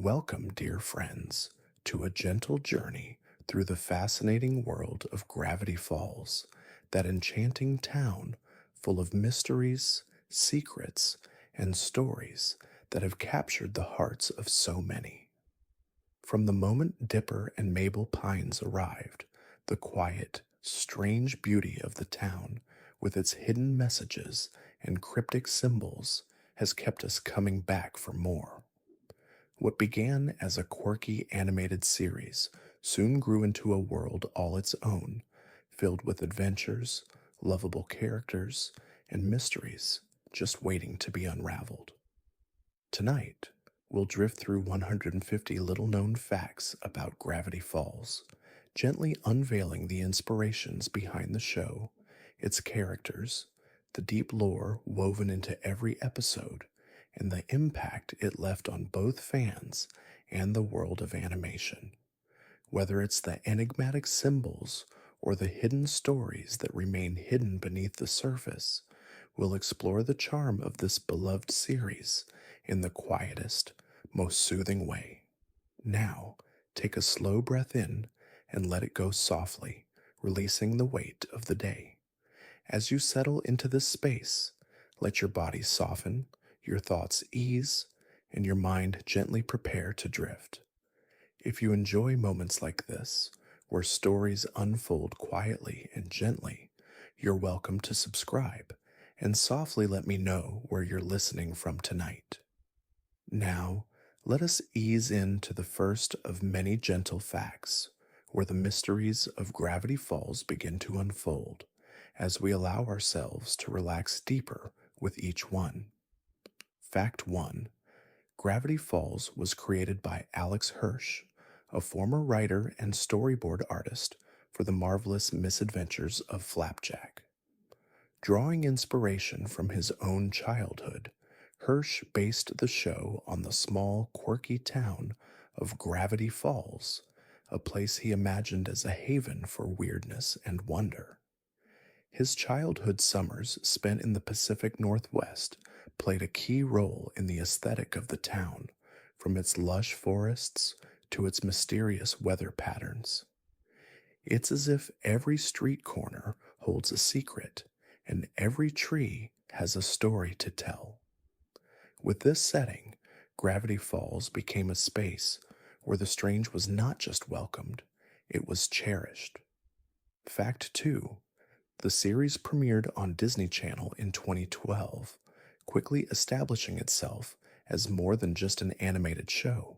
Welcome, dear friends, to a gentle journey through the fascinating world of Gravity Falls, that enchanting town full of mysteries, secrets, and stories that have captured the hearts of so many. From the moment Dipper and Mabel Pines arrived, the quiet, strange beauty of the town, with its hidden messages and cryptic symbols, has kept us coming back for more. What began as a quirky animated series soon grew into a world all its own, filled with adventures, lovable characters, and mysteries just waiting to be unraveled. Tonight, we'll drift through 150 little known facts about Gravity Falls, gently unveiling the inspirations behind the show, its characters, the deep lore woven into every episode, and the impact it left on both fans and the world of animation. Whether it's the enigmatic symbols or the hidden stories that remain hidden beneath the surface, we'll explore the charm of this beloved series in the quietest, most soothing way. Now, take a slow breath in and let it go softly, releasing the weight of the day. As you settle into this space, let your body soften, your thoughts ease, and your mind gently prepare to drift. If you enjoy moments like this, where stories unfold quietly and gently, you're welcome to subscribe and softly let me know where you're listening from tonight. Now, let us ease into the first of many gentle facts, where the mysteries of Gravity Falls begin to unfold as we allow ourselves to relax deeper with each one. Fact 1. Gravity Falls was created by Alex Hirsch, a former writer and storyboard artist for the marvelous misadventures of Flapjack. Drawing inspiration from his own childhood, Hirsch based the show on the small, quirky town of Gravity Falls, a place he imagined as a haven for weirdness and wonder. His childhood summers spent in the Pacific Northwest played a key role in the aesthetic of the town, from its lush forests to its mysterious weather patterns. It's as if every street corner holds a secret, and every tree has a story to tell. With this setting, Gravity Falls became a space where the strange was not just welcomed, it was cherished. Fact 2. The series premiered on Disney Channel in 2012, quickly establishing itself as more than just an animated show.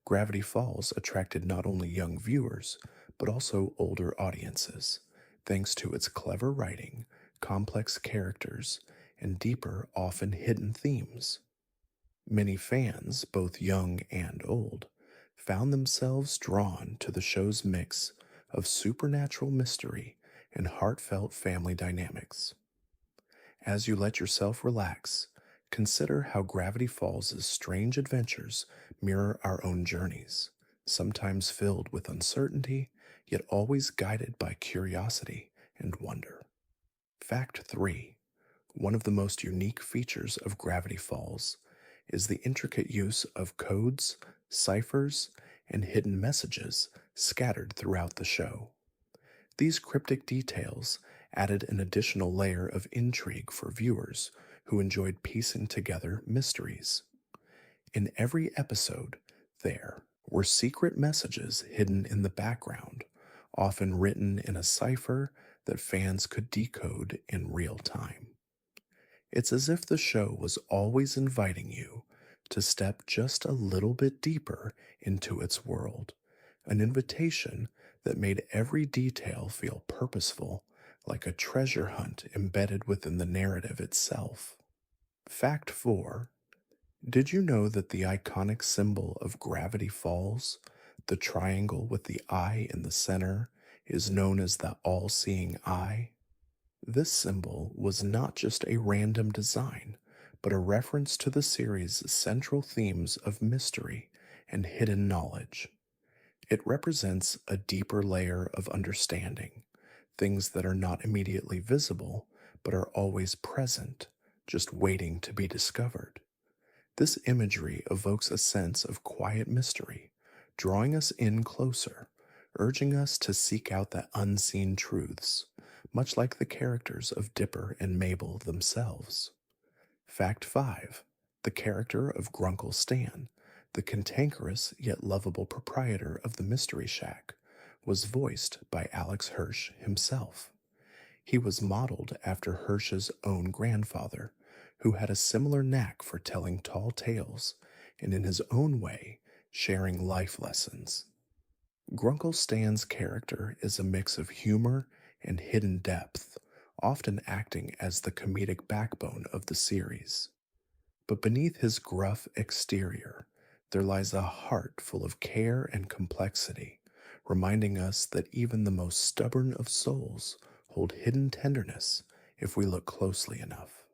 Gravity Falls attracted not only young viewers, but also older audiences, thanks to its clever writing, complex characters, and deeper, often hidden themes. Many fans, both young and old, found themselves drawn to the show's mix of supernatural mystery and heartfelt family dynamics. As you let yourself relax, consider how Gravity Falls' strange adventures mirror our own journeys, sometimes filled with uncertainty, yet always guided by curiosity and wonder. Fact 3. One of the most unique features of Gravity Falls is the intricate use of codes, ciphers, and hidden messages scattered throughout the show. These cryptic details added an additional layer of intrigue for viewers who enjoyed piecing together mysteries. In every episode, there were secret messages hidden in the background, often written in a cipher that fans could decode in real time. It's as if the show was always inviting you to step just a little bit deeper into its world, an invitation that made every detail feel purposeful, like a treasure hunt embedded within the narrative itself. Fact 4. Did you know that the iconic symbol of Gravity Falls, the triangle with the eye in the center, is known as the all-seeing eye? This symbol was not just a random design, but a reference to the series' central themes of mystery and hidden knowledge. It represents a deeper layer of understanding, things that are not immediately visible, but are always present, just waiting to be discovered. This imagery evokes a sense of quiet mystery, drawing us in closer, urging us to seek out the unseen truths, much like the characters of Dipper and Mabel themselves. Fact 5. The character of Grunkle Stan, the cantankerous yet lovable proprietor of the Mystery Shack, was voiced by Alex Hirsch himself. He was modeled after Hirsch's own grandfather, who had a similar knack for telling tall tales and, in his own way, sharing life lessons. Grunkle Stan's character is a mix of humor and hidden depth, often acting as the comedic backbone of the series. But beneath his gruff exterior, there lies a heart full of care and complexity, reminding us that even the most stubborn of souls hold hidden tenderness if we look closely enough.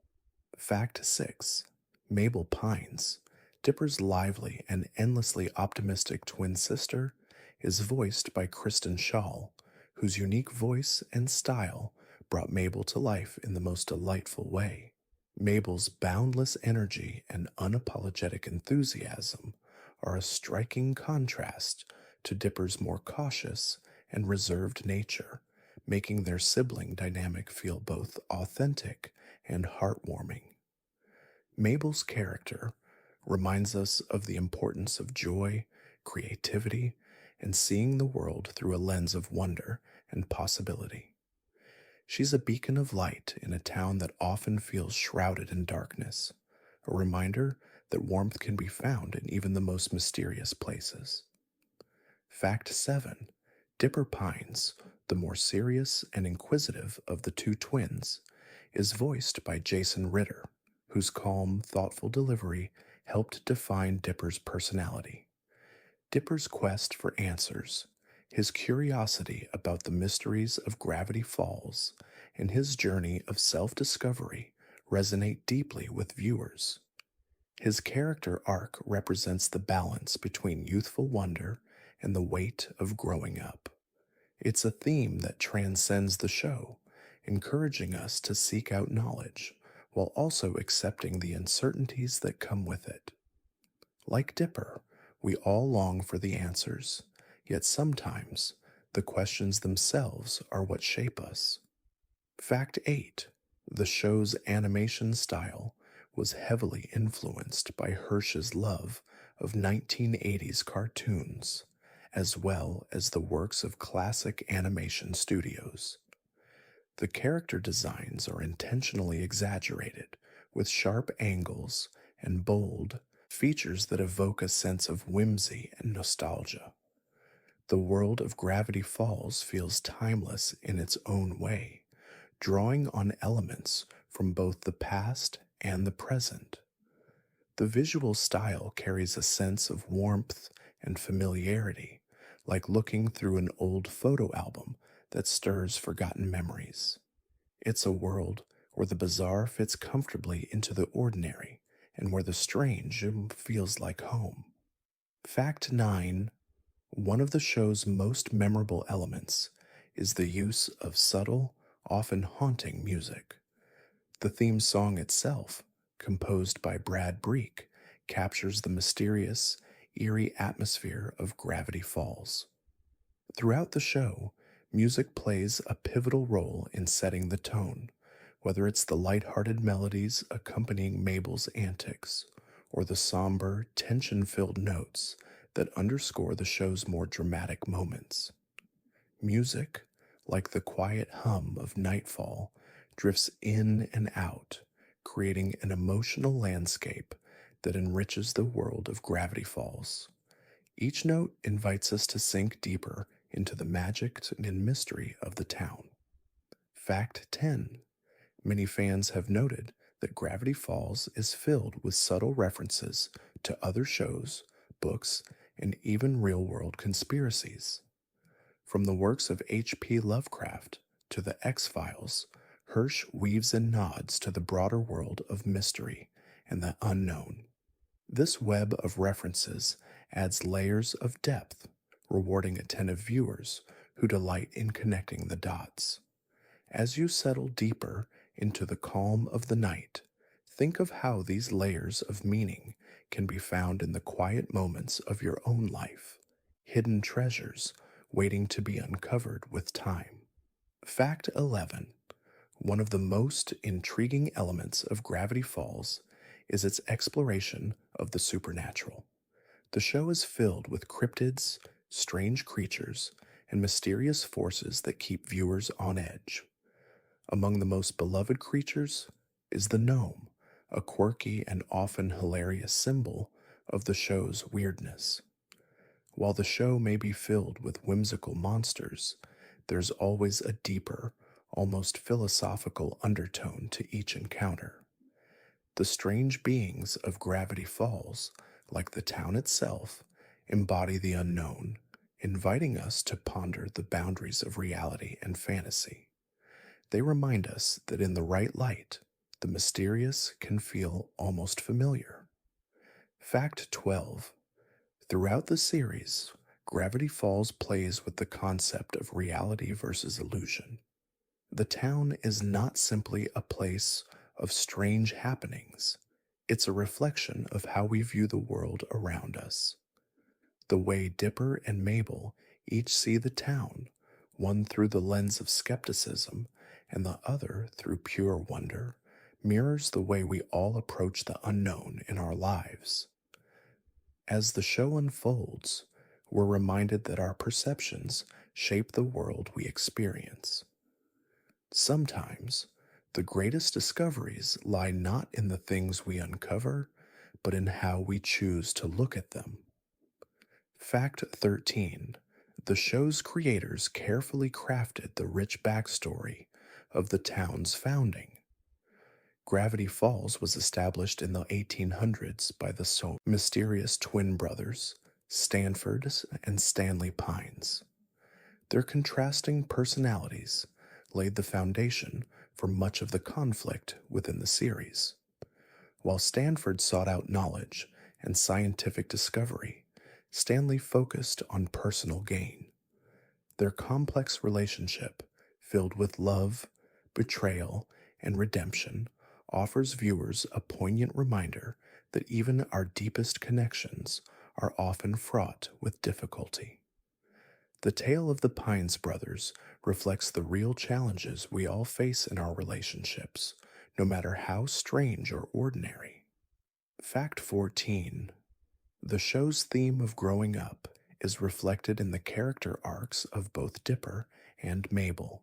Fact 6. Mabel Pines, Dipper's lively and endlessly optimistic twin sister, is voiced by Kristen Schaal, whose unique voice and style brought Mabel to life in the most delightful way. Mabel's boundless energy and unapologetic enthusiasm are a striking contrast to Dipper's more cautious and reserved nature, making their sibling dynamic feel both authentic and heartwarming. Mabel's character reminds us of the importance of joy, creativity, and seeing the world through a lens of wonder and possibility. She's a beacon of light in a town that often feels shrouded in darkness, a reminder that warmth can be found in even the most mysterious places. Fact 7. Dipper Pines, the more serious and inquisitive of the two twins, is voiced by Jason Ritter, whose calm, thoughtful delivery helped define Dipper's personality. Dipper's quest for answers, his curiosity about the mysteries of Gravity Falls, and his journey of self discovery resonate deeply with viewers. His character arc represents the balance between youthful wonder and the weight of growing up. It's a theme that transcends the show, encouraging us to seek out knowledge while also accepting the uncertainties that come with it. Like Dipper, we all long for the answers, yet sometimes the questions themselves are what shape us. Fact 8. The show's animation style was heavily influenced by Hirsch's love of 1980s cartoons, as well as the works of classic animation studios. The character designs are intentionally exaggerated, with sharp angles and bold features that evoke a sense of whimsy and nostalgia. The world of Gravity Falls feels timeless in its own way, drawing on elements from both the past and the present. The visual style carries a sense of warmth and familiarity, like looking through an old photo album that stirs forgotten memories. It's a world where the bizarre fits comfortably into the ordinary and where the strange feels like home. Fact 9. One of the show's most memorable elements is the use of subtle, often haunting music. The theme song itself, composed by Brad Breek, captures the mysterious, eerie atmosphere of Gravity Falls. Throughout the show, music plays a pivotal role in setting the tone, whether it's the light-hearted melodies accompanying Mabel's antics, or the somber, tension-filled notes that underscore the show's more dramatic moments. Music, like the quiet hum of nightfall, drifts in and out, creating an emotional landscape that enriches the world of Gravity Falls. Each note invites us to sink deeper into the magic and mystery of the town. Fact 10. Many fans have noted that Gravity Falls is filled with subtle references to other shows, books, and even real-world conspiracies. From the works of H.P. Lovecraft to the X-Files, Hirsch weaves in nods to the broader world of mystery and the unknown. This web of references adds layers of depth, rewarding attentive viewers who delight in connecting the dots. As you settle deeper into the calm of the night, Think of how these layers of meaning can be found in the quiet moments of your own life, hidden treasures waiting to be uncovered with time. Fact 11. One of the most intriguing elements of Gravity Falls is its exploration of the supernatural. The show is filled with cryptids, strange creatures, and mysterious forces that keep viewers on edge. Among the most beloved creatures is the gnome, a quirky and often hilarious symbol of the show's weirdness. While the show may be filled with whimsical monsters, there's always a deeper, almost philosophical undertone to each encounter. The strange beings of Gravity Falls, like the town itself, embody the unknown, inviting us to ponder the boundaries of reality and fantasy. They remind us that in the right light, the mysterious can feel almost familiar. Fact 12. Throughout the series, Gravity Falls plays with the concept of reality versus illusion. The town is not simply a place of strange happenings, it's a reflection of how we view the world around us. The way Dipper and Mabel each see the town, one through the lens of skepticism and the other through pure wonder, mirrors the way we all approach the unknown in our lives. As the show unfolds, we're reminded that our perceptions shape the world we experience. Sometimes, the greatest discoveries lie not in the things we uncover, but in how we choose to look at them. Fact 13. The show's creators carefully crafted the rich backstory of the town's founding. Gravity Falls was established in the 1800s by the so mysterious twin brothers, Stanford and Stanley Pines. Their contrasting personalities laid the foundation for much of the conflict within the series. While Stanford sought out knowledge and scientific discovery, Stanley focused on personal gain. Their complex relationship, filled with love, betrayal, and redemption, offers viewers a poignant reminder that even our deepest connections are often fraught with difficulty. The tale of the Pines brothers reflects the real challenges we all face in our relationships, no matter how strange or ordinary. Fact 14. The show's theme of growing up is reflected in the character arcs of both Dipper and Mabel.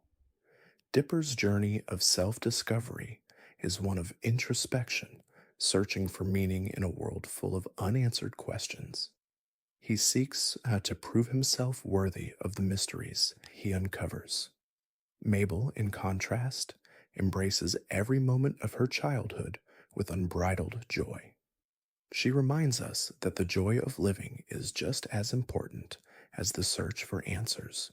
Dipper's journey of self discovery is one of introspection, searching for meaning in a world full of unanswered questions. He seeks to prove himself worthy of the mysteries he uncovers. Mabel, in contrast, embraces every moment of her childhood with unbridled joy. She reminds us that the joy of living is just as important as the search for answers.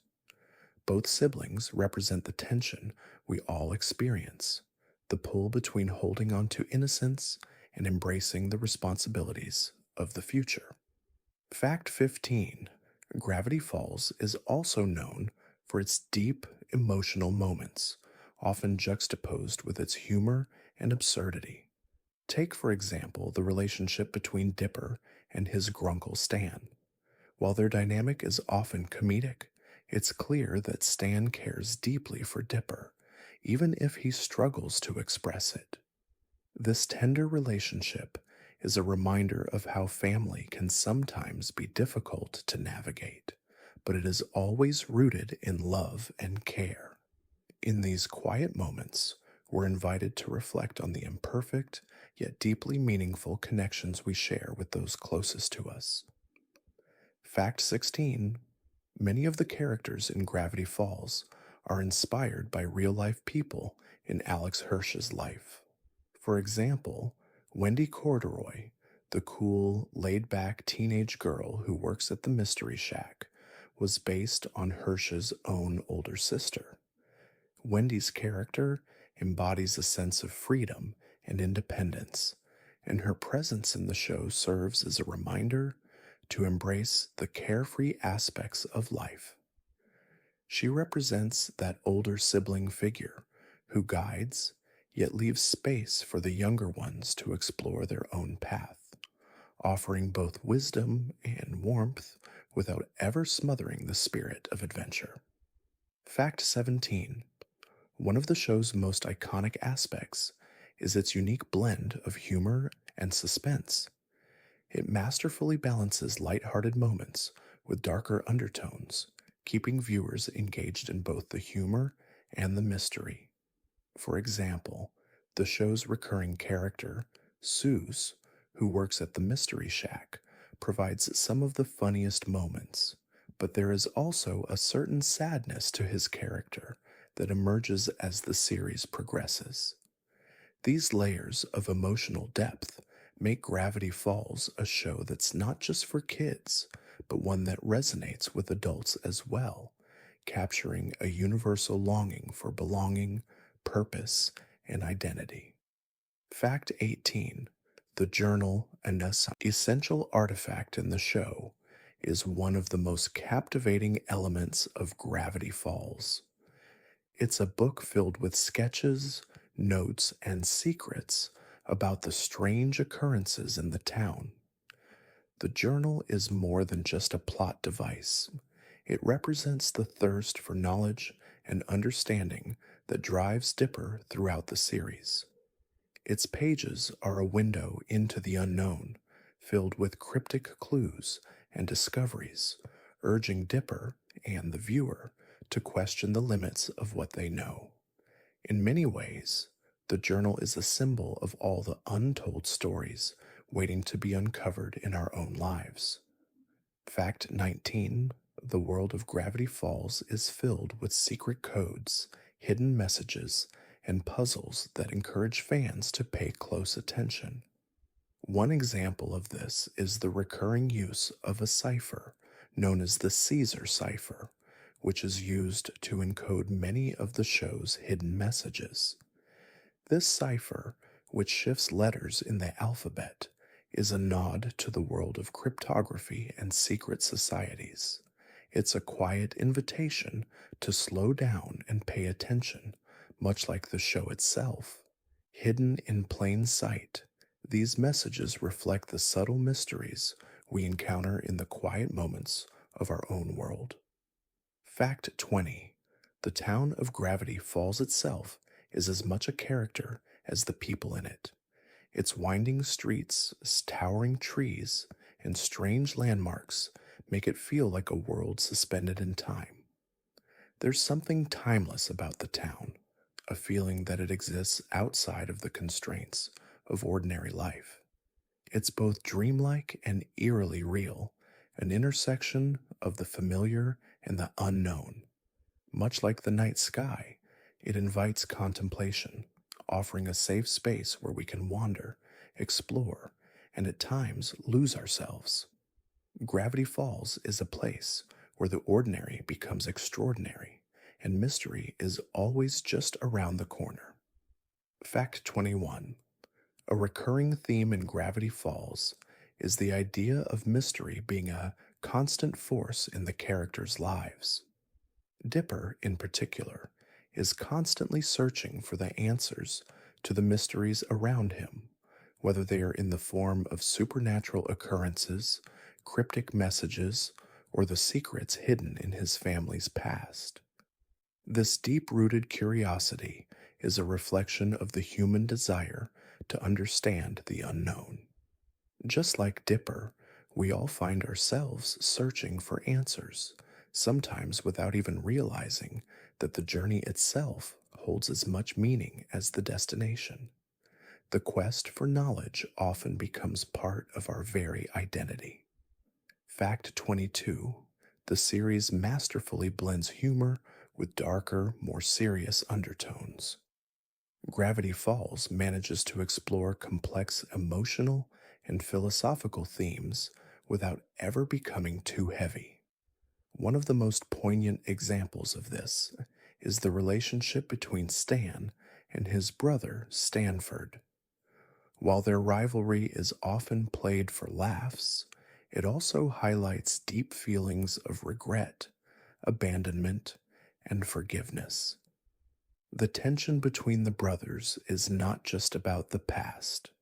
Both siblings represent the tension we all experience, the pull between holding on to innocence and embracing the responsibilities of the future. Fact 15. Gravity Falls is also known for its deep emotional moments, often juxtaposed with its humor and absurdity. Take, for example, the relationship between Dipper and his grunkle Stan. While their dynamic is often comedic, it's clear that Stan cares deeply for Dipper, even if he struggles to express it. This tender relationship is a reminder of how family can sometimes be difficult to navigate, but it is always rooted in love and care. In these quiet moments, we're invited to reflect on the imperfect yet deeply meaningful connections we share with those closest to us. Fact 16. Many of the characters in Gravity Falls are inspired by real life people in Alex Hirsch's life. For example, Wendy Corduroy, the cool, laid back teenage girl who works at the Mystery Shack, was based on Hirsch's own older sister. Wendy's character embodies a sense of freedom and independence, and her presence in the show serves as a reminder to embrace the carefree aspects of life. She represents that older sibling figure who guides, yet leaves space for the younger ones to explore their own path, offering both wisdom and warmth without ever smothering the spirit of adventure. Fact 17. One of the show's most iconic aspects is its unique blend of humor and suspense. It masterfully balances lighthearted moments with darker undertones, keeping viewers engaged in both the humor and the mystery. For example, the show's recurring character, Suze, who works at the Mystery Shack, provides some of the funniest moments, but there is also a certain sadness to his character that emerges as the series progresses. These layers of emotional depth make Gravity Falls a show that's not just for kids, but one that resonates with adults as well, capturing a universal longing for belonging, purpose, and identity. Fact 18. The journal, an essential artifact in the show, is one of the most captivating elements of Gravity Falls. It's a book filled with sketches, notes, and secrets about the strange occurrences in the town. The journal is more than just a plot device. It represents the thirst for knowledge and understanding that drives Dipper throughout the series. Its pages are a window into the unknown, filled with cryptic clues and discoveries, urging Dipper and the viewer to question the limits of what they know. In many ways, the journal is a symbol of all the untold stories waiting to be uncovered in our own lives. Fact 19. The world of Gravity Falls is filled with secret codes, hidden messages, and puzzles that encourage fans to pay close attention. One example of this is the recurring use of a cipher known as the Caesar cipher, which is used to encode many of the show's hidden messages. This cipher, which shifts letters in the alphabet, is a nod to the world of cryptography and secret societies. It's a quiet invitation to slow down and pay attention, much like the show itself. Hidden in plain sight, these messages reflect the subtle mysteries we encounter in the quiet moments of our own world. Fact 20. The town of Gravity Falls itself is as much a character as the people in it. Its winding streets, towering trees, and strange landmarks make it feel like a world suspended in time. There's something timeless about the town, a feeling that it exists outside of the constraints of ordinary life. It's both dreamlike and eerily real, an intersection of the familiar and the unknown. Much like the night sky, it invites contemplation, offering a safe space where we can wander, explore, and at times lose ourselves. Gravity Falls is a place where the ordinary becomes extraordinary, and mystery is always just around the corner. Fact 21. A recurring theme in Gravity Falls is the idea of mystery being a constant force in the characters' lives. Dipper, in particular, is constantly searching for the answers to the mysteries around him, whether they are in the form of supernatural occurrences, cryptic messages, or the secrets hidden in his family's past. This deep rooted curiosity is a reflection of the human desire to understand the unknown. Just like Dipper, we all find ourselves searching for answers, sometimes without even realizing that the journey itself holds as much meaning as the destination. The quest for knowledge often becomes part of our very identity. Fact 22. The series masterfully blends humor with darker, more serious undertones. Gravity Falls manages to explore complex emotional and philosophical themes without ever becoming too heavy. One of the most poignant examples of this is the relationship between Stan and his brother Stanford. While their rivalry is often played for laughs, it also highlights deep feelings of regret, abandonment, and forgiveness. The tension between the brothers is not just about the past,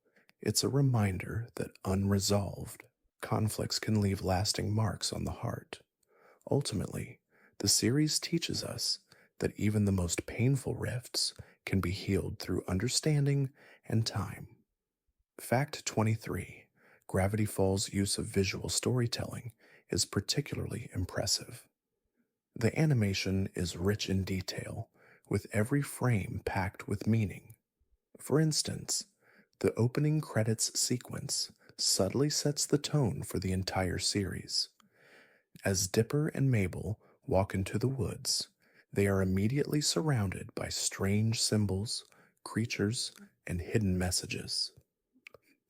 it's a reminder that unresolved conflicts can leave lasting marks on the heart. Ultimately, the series teaches us that even the most painful rifts can be healed through understanding and time. Fact 23: Gravity Falls' use of visual storytelling is particularly impressive. The animation is rich in detail, with every frame packed with meaning. For instance, the opening credits sequence subtly sets the tone for the entire series. As Dipper and Mabel walk into the woods, they are immediately surrounded by strange symbols, creatures, and hidden messages.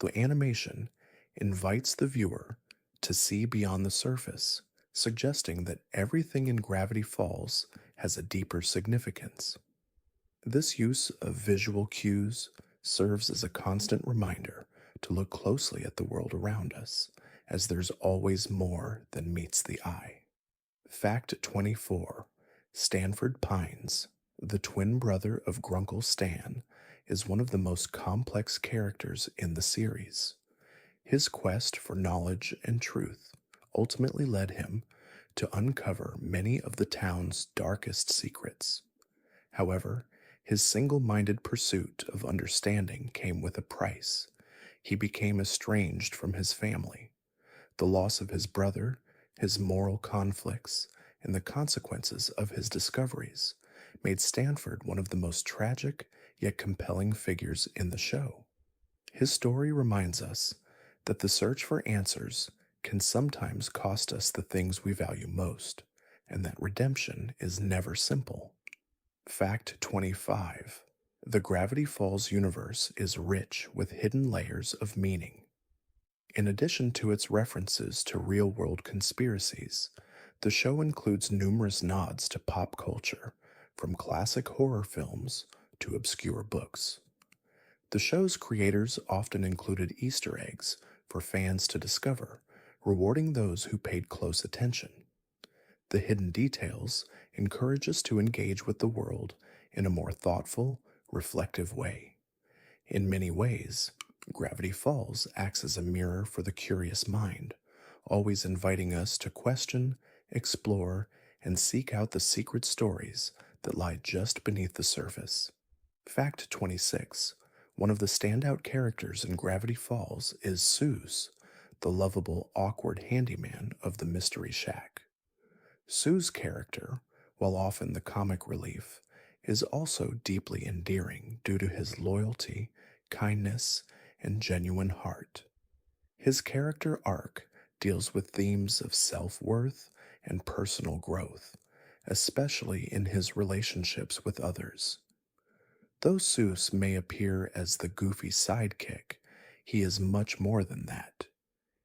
The animation invites the viewer to see beyond the surface, suggesting that everything in Gravity Falls has a deeper significance. This use of visual cues serves as a constant reminder to look closely at the world around us, as there's always more than meets the eye. Fact 24: Stanford Pines, the twin brother of Grunkle Stan, is one of the most complex characters in the series. His quest for knowledge and truth ultimately led him to uncover many of the town's darkest secrets. However, his single minded pursuit of understanding came with a price. He became estranged from his family. The loss of his brother, his moral conflicts, and the consequences of his discoveries made Stanford one of the most tragic yet compelling figures in the show. His story reminds us that the search for answers can sometimes cost us the things we value most, and that redemption is never simple. Fact 25: The Gravity Falls universe is rich with hidden layers of meaning. In addition to its references to real world conspiracies, the show includes numerous nods to pop culture, from classic horror films to obscure books. The show's creators often included Easter eggs for fans to discover, rewarding those who paid close attention. The hidden details encourage us to engage with the world in a more thoughtful, reflective way. In many ways, Gravity Falls acts as a mirror for the curious mind, always inviting us to question, explore, and seek out the secret stories that lie just beneath the surface. Fact 26: One of the standout characters in Gravity Falls is Suze, the lovable, awkward handyman of the Mystery Shack. Sue's character, while often the comic relief, is also deeply endearing due to his loyalty, kindness, and genuine heart. His character arc deals with themes of self-worth and personal growth, especially in his relationships with others. Though Seuss may appear as the goofy sidekick, he is much more than that.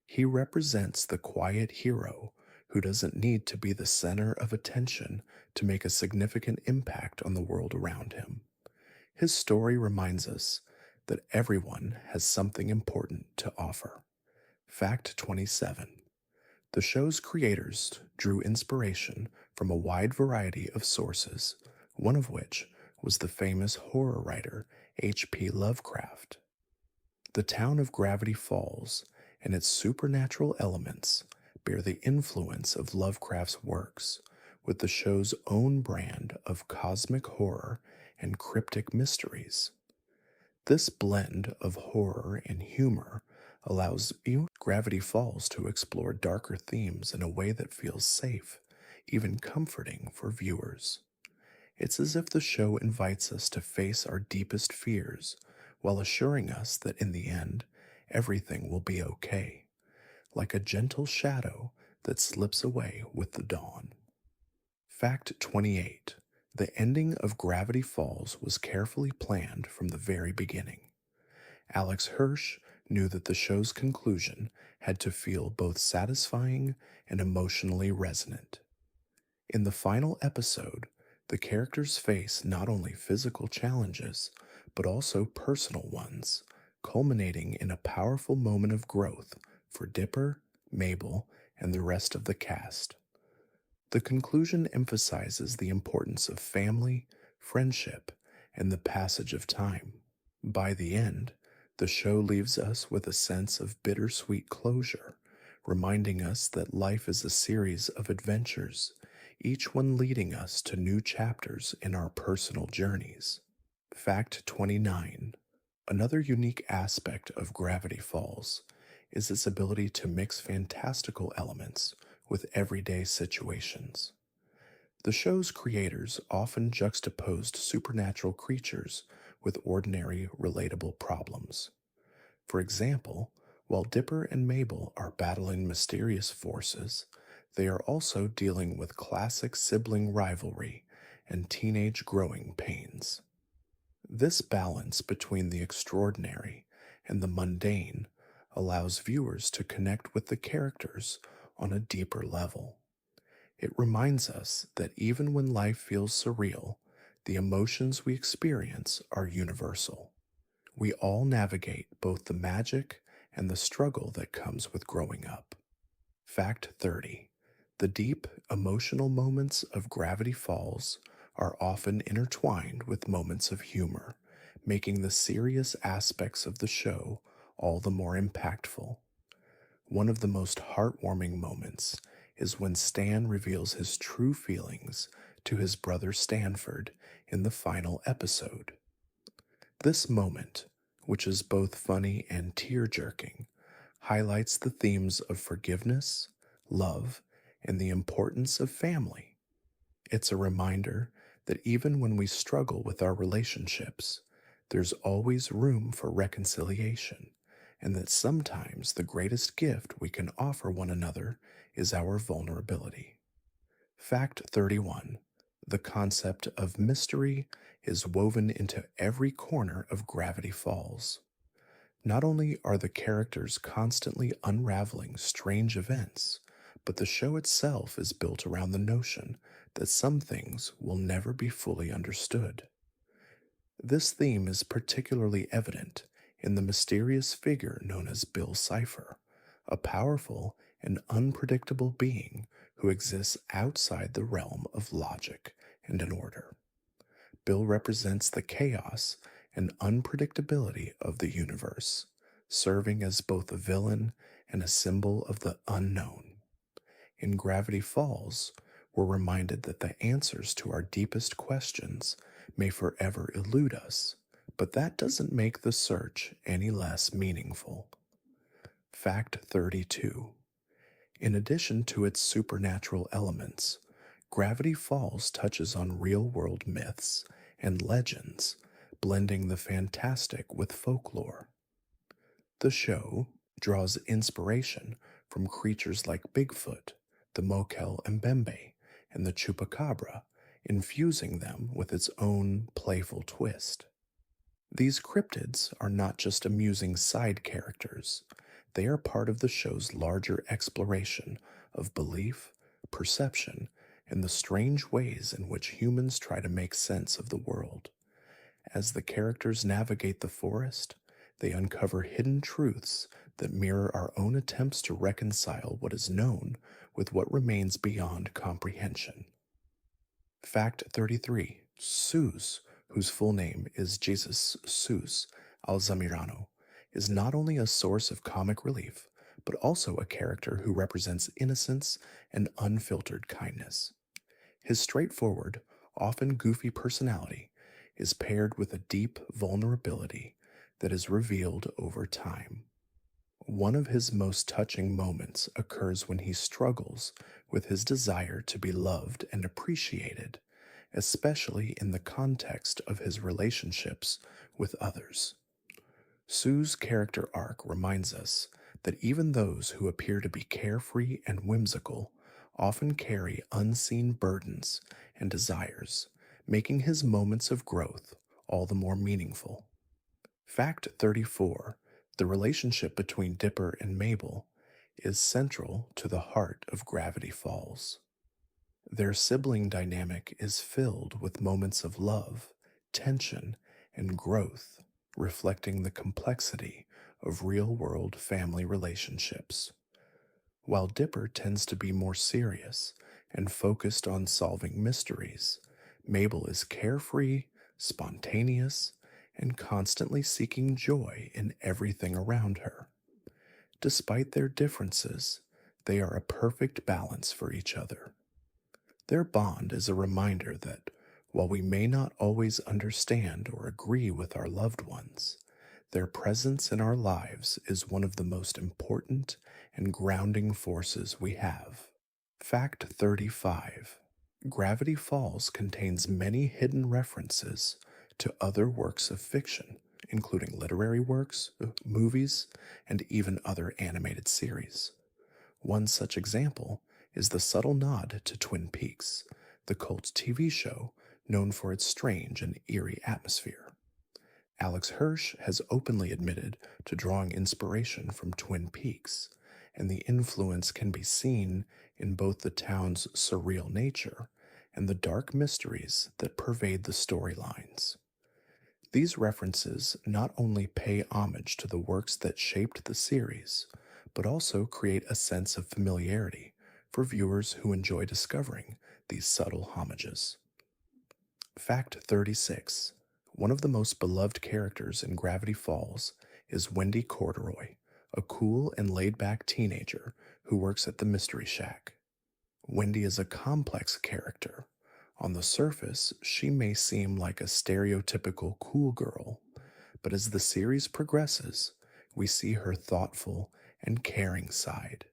He represents the quiet hero who doesn't need to be the center of attention to make a significant impact on the world around him. His story reminds us that everyone has something important to offer. Fact 27: The show's creators drew inspiration from a wide variety of sources, one of which was the famous horror writer H.P. Lovecraft. The town of Gravity Falls and its supernatural elements bear the influence of Lovecraft's works, with the show's own brand of cosmic horror and cryptic mysteries. This blend of horror and humor allows Gravity Falls to explore darker themes in a way that feels safe, even comforting for viewers. It's as if the show invites us to face our deepest fears while assuring us that in the end, everything will be okay, like a gentle shadow that slips away with the dawn. Fact 28: The ending of Gravity Falls was carefully planned from the very beginning. Alex Hirsch knew that the show's conclusion had to feel both satisfying and emotionally resonant. In the final episode, the characters face not only physical challenges, but also personal ones, culminating in a powerful moment of growth for Dipper, Mabel, and the rest of the cast. The conclusion emphasizes the importance of family, friendship, and the passage of time. By the end, the show leaves us with a sense of bittersweet closure, reminding us that life is a series of adventures, each one leading us to new chapters in our personal journeys. Fact 29. Another unique aspect of Gravity Falls is its ability to mix fantastical elements with everyday situations. The show's creators often juxtaposed supernatural creatures with ordinary, relatable problems. For example, while Dipper and Mabel are battling mysterious forces, they are also dealing with classic sibling rivalry and teenage growing pains. This balance between the extraordinary and the mundane allows viewers to connect with the characters on a deeper level. It reminds us that even when life feels surreal, the emotions we experience are universal. We all navigate both the magic and the struggle that comes with growing up. Fact 30. The deep, emotional moments of Gravity Falls are often intertwined with moments of humor, making the serious aspects of the show all the more impactful. One of the most heartwarming moments is when Stan reveals his true feelings to his brother Stanford in the final episode. This moment, which is both funny and tear jerking, highlights the themes of forgiveness, love, and the importance of family. It's a reminder that even when we struggle with our relationships, there's always room for reconciliation, and that sometimes the greatest gift we can offer one another is our vulnerability. Fact 31. The concept of mystery is woven into every corner of Gravity Falls. Not only are the characters constantly unraveling strange events, but the show itself is built around the notion that some things will never be fully understood. This theme is particularly evident in the mysterious figure known as Bill Cipher, a powerful and unpredictable being who exists outside the realm of logic and an order. Bill represents the chaos and unpredictability of the universe, serving as both a villain and a symbol of the unknown. In Gravity Falls, we're reminded that the answers to our deepest questions may forever elude us, but that doesn't make the search any less meaningful. Fact 32. In addition to its supernatural elements, Gravity Falls touches on real world myths and legends, blending the fantastic with folklore. The show draws inspiration from creatures like Bigfoot, the Mokel Mbembe, and the Chupacabra, infusing them with its own playful twist. These cryptids are not just amusing side characters, they are part of the show's larger exploration of belief, perception, and the strange ways in which humans try to make sense of the world. As the characters navigate the forest, they uncover hidden truths that mirror our own attempts to reconcile what is known with what remains beyond comprehension. Fact 33. Seuss, whose full name is Jesus Seuss Alzamirano, is not only a source of comic relief, but also a character who represents innocence and unfiltered kindness. His straightforward, often goofy personality is paired with a deep vulnerability that is revealed over time. One of his most touching moments occurs when he struggles with his desire to be loved and appreciated, especially in the context of his relationships with others. Sue's character arc reminds us that even those who appear to be carefree and whimsical often carry unseen burdens and desires, making his moments of growth all the more meaningful. Fact 34. The relationship between Dipper and Mabel is central to the heart of Gravity Falls. Their sibling dynamic is filled with moments of love, tension, and growth, reflecting the complexity of real world family relationships. While Dipper tends to be more serious and focused on solving mysteries, Mabel is carefree, spontaneous, and constantly seeking joy in everything around her. Despite their differences, they are a perfect balance for each other. Their bond is a reminder that while we may not always understand or agree with our loved ones, their presence in our lives is one of the most important and grounding forces we have. Fact 35. Gravity Falls contains many hidden references to other works of fiction, including literary works, movies, and even other animated series. One such example is the subtle nod to Twin Peaks, the cult TV show known for its strange and eerie atmosphere. Alex Hirsch has openly admitted to drawing inspiration from Twin Peaks, and the influence can be seen in both the town's surreal nature and the dark mysteries that pervade the storylines. These references not only pay homage to the works that shaped the series, but also create a sense of familiarity for viewers who enjoy discovering these subtle homages. Fact 36. One of the most beloved characters in Gravity Falls is Wendy Corduroy, a cool and laid back teenager who works at the Mystery Shack. Wendy is a complex character. On the surface, she may seem like a stereotypical cool girl, but as the series progresses, we see her thoughtful and caring side.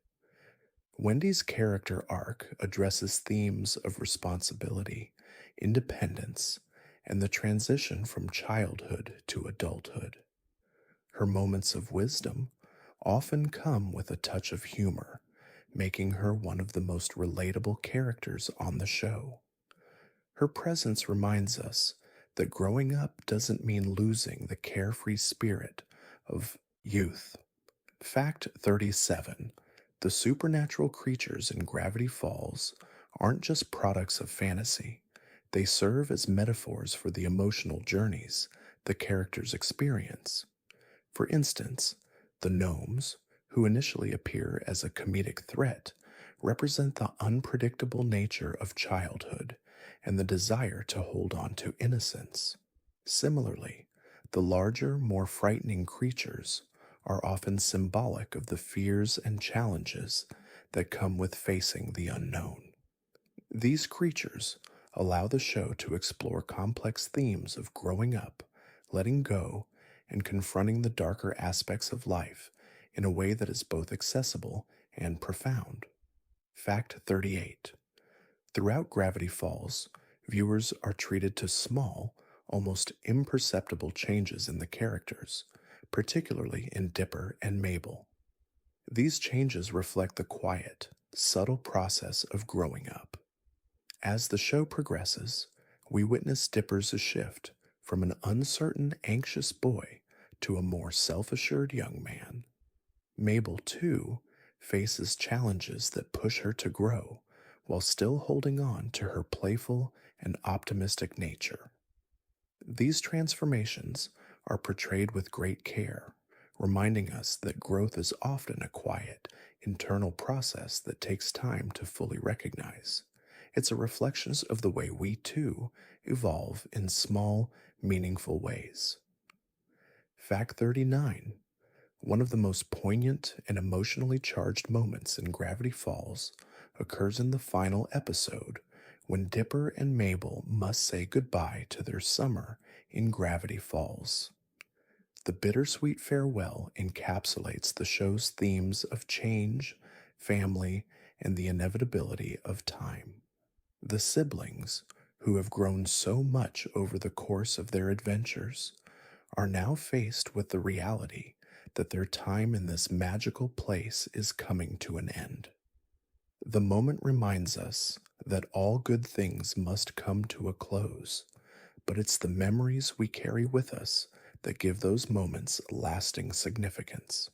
Wendy's character arc addresses themes of responsibility, independence, and the transition from childhood to adulthood. Her moments of wisdom often come with a touch of humor, making her one of the most relatable characters on the show. Her presence reminds us that growing up doesn't mean losing the carefree spirit of youth. Fact 37. The supernatural creatures in Gravity Falls aren't just products of fantasy, they serve as metaphors for the emotional journeys the characters experience. For instance, the gnomes, who initially appear as a comedic threat, represent the unpredictable nature of childhood and the desire to hold on to innocence. Similarly, the larger, more frightening creatures are often symbolic of the fears and challenges that come with facing the unknown. These creatures allow the show to explore complex themes of growing up, letting go, and confronting the darker aspects of life in a way that is both accessible and profound. Fact 38. Throughout Gravity Falls, viewers are treated to small, almost imperceptible changes in the characters, particularly in Dipper and Mabel. These changes reflect the quiet, subtle process of growing up. As the show progresses, we witness Dipper's shift from an uncertain, anxious boy to a more self assured young man. Mabel, too, faces challenges that push her to grow while still holding on to her playful and optimistic nature. These transformations are portrayed with great care, reminding us that growth is often a quiet, internal process that takes time to fully recognize. It's a reflection of the way we, too, evolve in small, meaningful ways. Fact 39. One of the most poignant and emotionally charged moments in Gravity Falls occurs in the final episode when Dipper and Mabel must say goodbye to their summer in Gravity Falls. The bittersweet farewell encapsulates the show's themes of change, family, and the inevitability of time. The siblings, who have grown so much over the course of their adventures, are now faced with the reality that their time in this magical place is coming to an end. The moment reminds us that all good things must come to a close, but it's the memories we carry with us that give those moments lasting significance.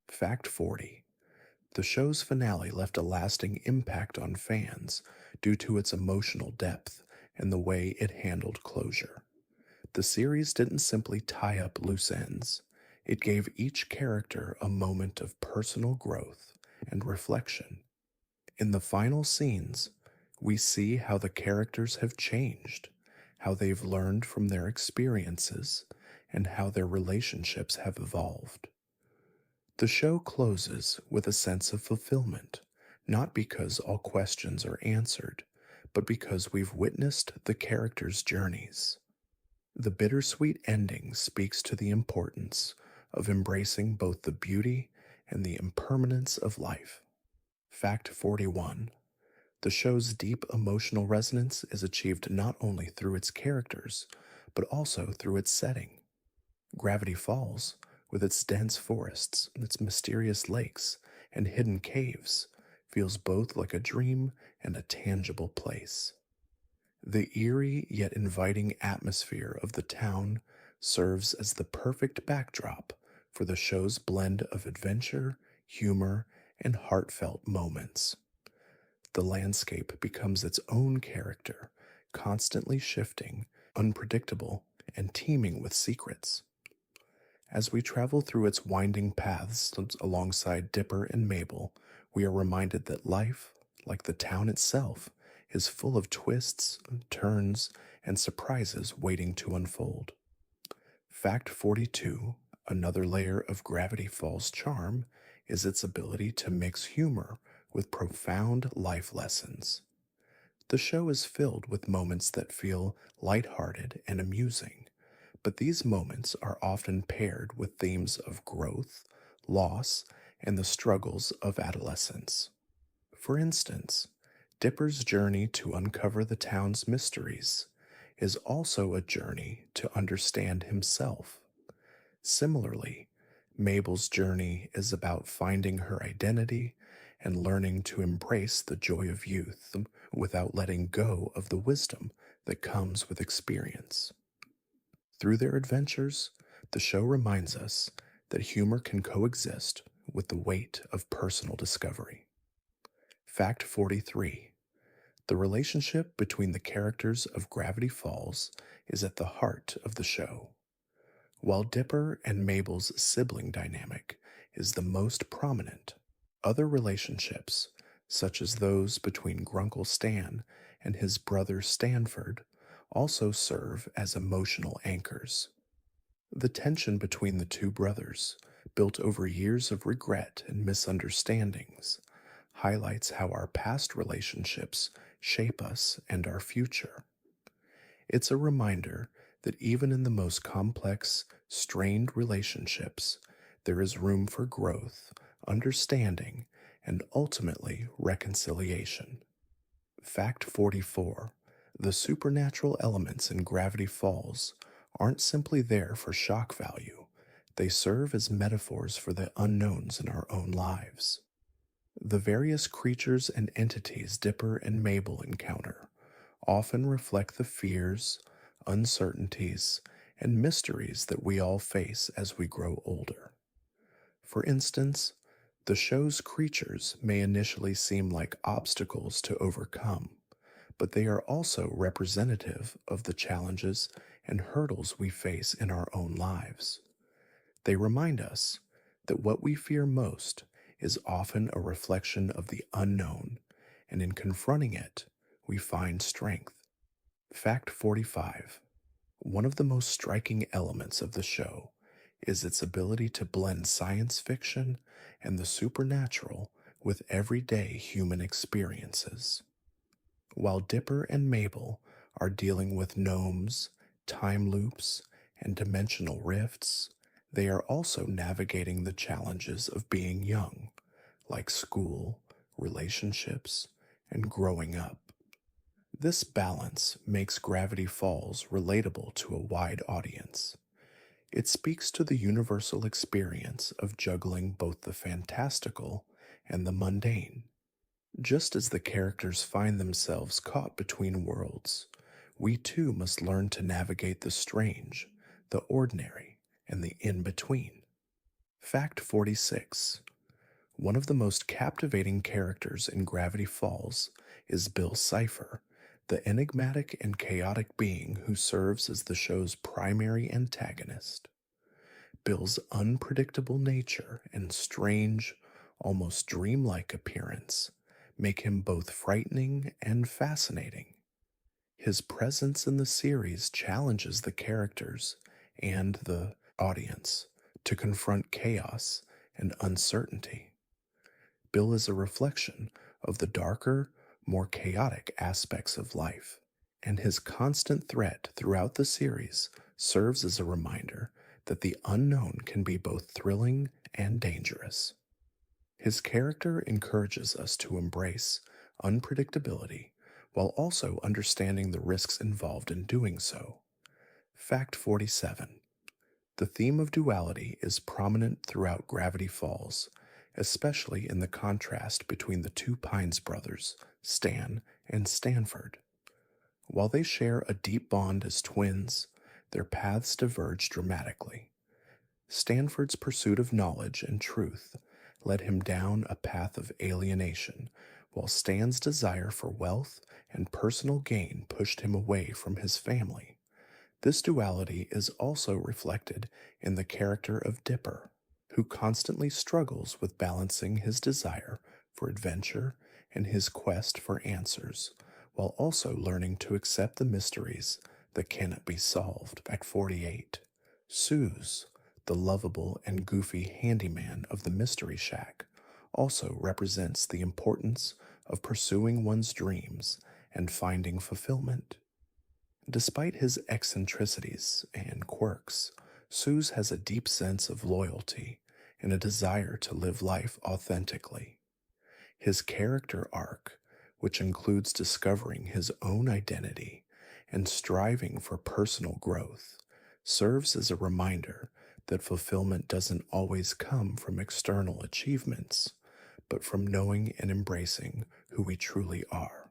Fact 40. The show's finale left a lasting impact on fans due to its emotional depth and the way it handled closure. The series didn't simply tie up loose ends, it gave each character a moment of personal growth and reflection. In the final scenes, we see how the characters have changed, how they've learned from their experiences, and how their relationships have evolved. The show closes with a sense of fulfillment, not because all questions are answered, but because we've witnessed the characters' journeys. The bittersweet ending speaks to the importance of embracing both the beauty and the impermanence of life. Fact 41. The show's deep emotional resonance is achieved not only through its characters, but also through its setting. Gravity Falls, with its dense forests, its mysterious lakes, and hidden caves, feels both like a dream and a tangible place. The eerie yet inviting atmosphere of the town serves as the perfect backdrop for the show's blend of adventure, humor, and heartfelt moments. The landscape becomes its own character, constantly shifting, unpredictable, and teeming with secrets. As we travel through its winding paths alongside Dipper and Mabel, we are reminded that life, like the town itself, is full of twists, turns, and surprises waiting to unfold. Fact 42, another layer of Gravity Falls' charm, is its ability to mix humor with profound life lessons. The show is filled with moments that feel lighthearted and amusing, but these moments are often paired with themes of growth, loss, and the struggles of adolescence. For instance, Dipper's journey to uncover the town's mysteries is also a journey to understand himself. Similarly, Mabel's journey is about finding her identity and learning to embrace the joy of youth without letting go of the wisdom that comes with experience. Through their adventures, the show reminds us that humor can coexist with the weight of personal discovery. Fact 43. The relationship between the characters of Gravity Falls is at the heart of the show. While Dipper and Mabel's sibling dynamic is the most prominent, other relationships, such as those between Grunkle Stan and his brother Stanford, also serve as emotional anchors. The tension between the two brothers, built over years of regret and misunderstandings, highlights how our past relationships shape us and our future. It's a reminder that even in the most complex, strained relationships, there is room for growth, understanding, and ultimately reconciliation. Fact 44. The supernatural elements in Gravity Falls aren't simply there for shock value, they serve as metaphors for the unknowns in our own lives. The various creatures and entities Dipper and Mabel encounter often reflect the fears, uncertainties, and mysteries that we all face as we grow older. For instance, the show's creatures may initially seem like obstacles to overcome, but they are also representative of the challenges and hurdles we face in our own lives. They remind us that what we fear most is often a reflection of the unknown, and in confronting it, we find strength. Fact 45. One of the most striking elements of the show is its ability to blend science fiction and the supernatural with everyday human experiences. While Dipper and Mabel are dealing with gnomes, time loops, and dimensional rifts, they are also navigating the challenges of being young, like school, relationships, and growing up. This balance makes Gravity Falls relatable to a wide audience. It speaks to the universal experience of juggling both the fantastical and the mundane. Just as the characters find themselves caught between worlds, we too must learn to navigate the strange, the ordinary, and the in between. Fact 46. One of the most captivating characters in Gravity Falls is Bill Cipher, the enigmatic and chaotic being who serves as the show's primary antagonist. Bill's unpredictable nature and strange, almost dreamlike appearance make him both frightening and fascinating. His presence in the series challenges the characters and the audience to confront chaos and uncertainty. Bill is a reflection of the darker, more chaotic aspects of life, and his constant threat throughout the series serves as a reminder that the unknown can be both thrilling and dangerous. His character encourages us to embrace unpredictability while also understanding the risks involved in doing so. Fact 47. The theme of duality is prominent throughout Gravity Falls, especially in the contrast between the two Pines brothers, Stan and Stanford. While they share a deep bond as twins, their paths diverge dramatically. Stanford's pursuit of knowledge and truth led him down a path of alienation, while Stan's desire for wealth and personal gain pushed him away from his family. This duality is also reflected in the character of Dipper, who constantly struggles with balancing his desire for adventure and his quest for answers, while also learning to accept the mysteries that cannot be solved. Fact 48. Suze, the lovable and goofy handyman of the Mystery Shack, also represents the importance of pursuing one's dreams and finding fulfillment. Despite his eccentricities and quirks, Suze has a deep sense of loyalty and a desire to live life authentically. His character arc, which includes discovering his own identity and striving for personal growth, serves as a reminder that fulfillment doesn't always come from external achievements, but from knowing and embracing who we truly are.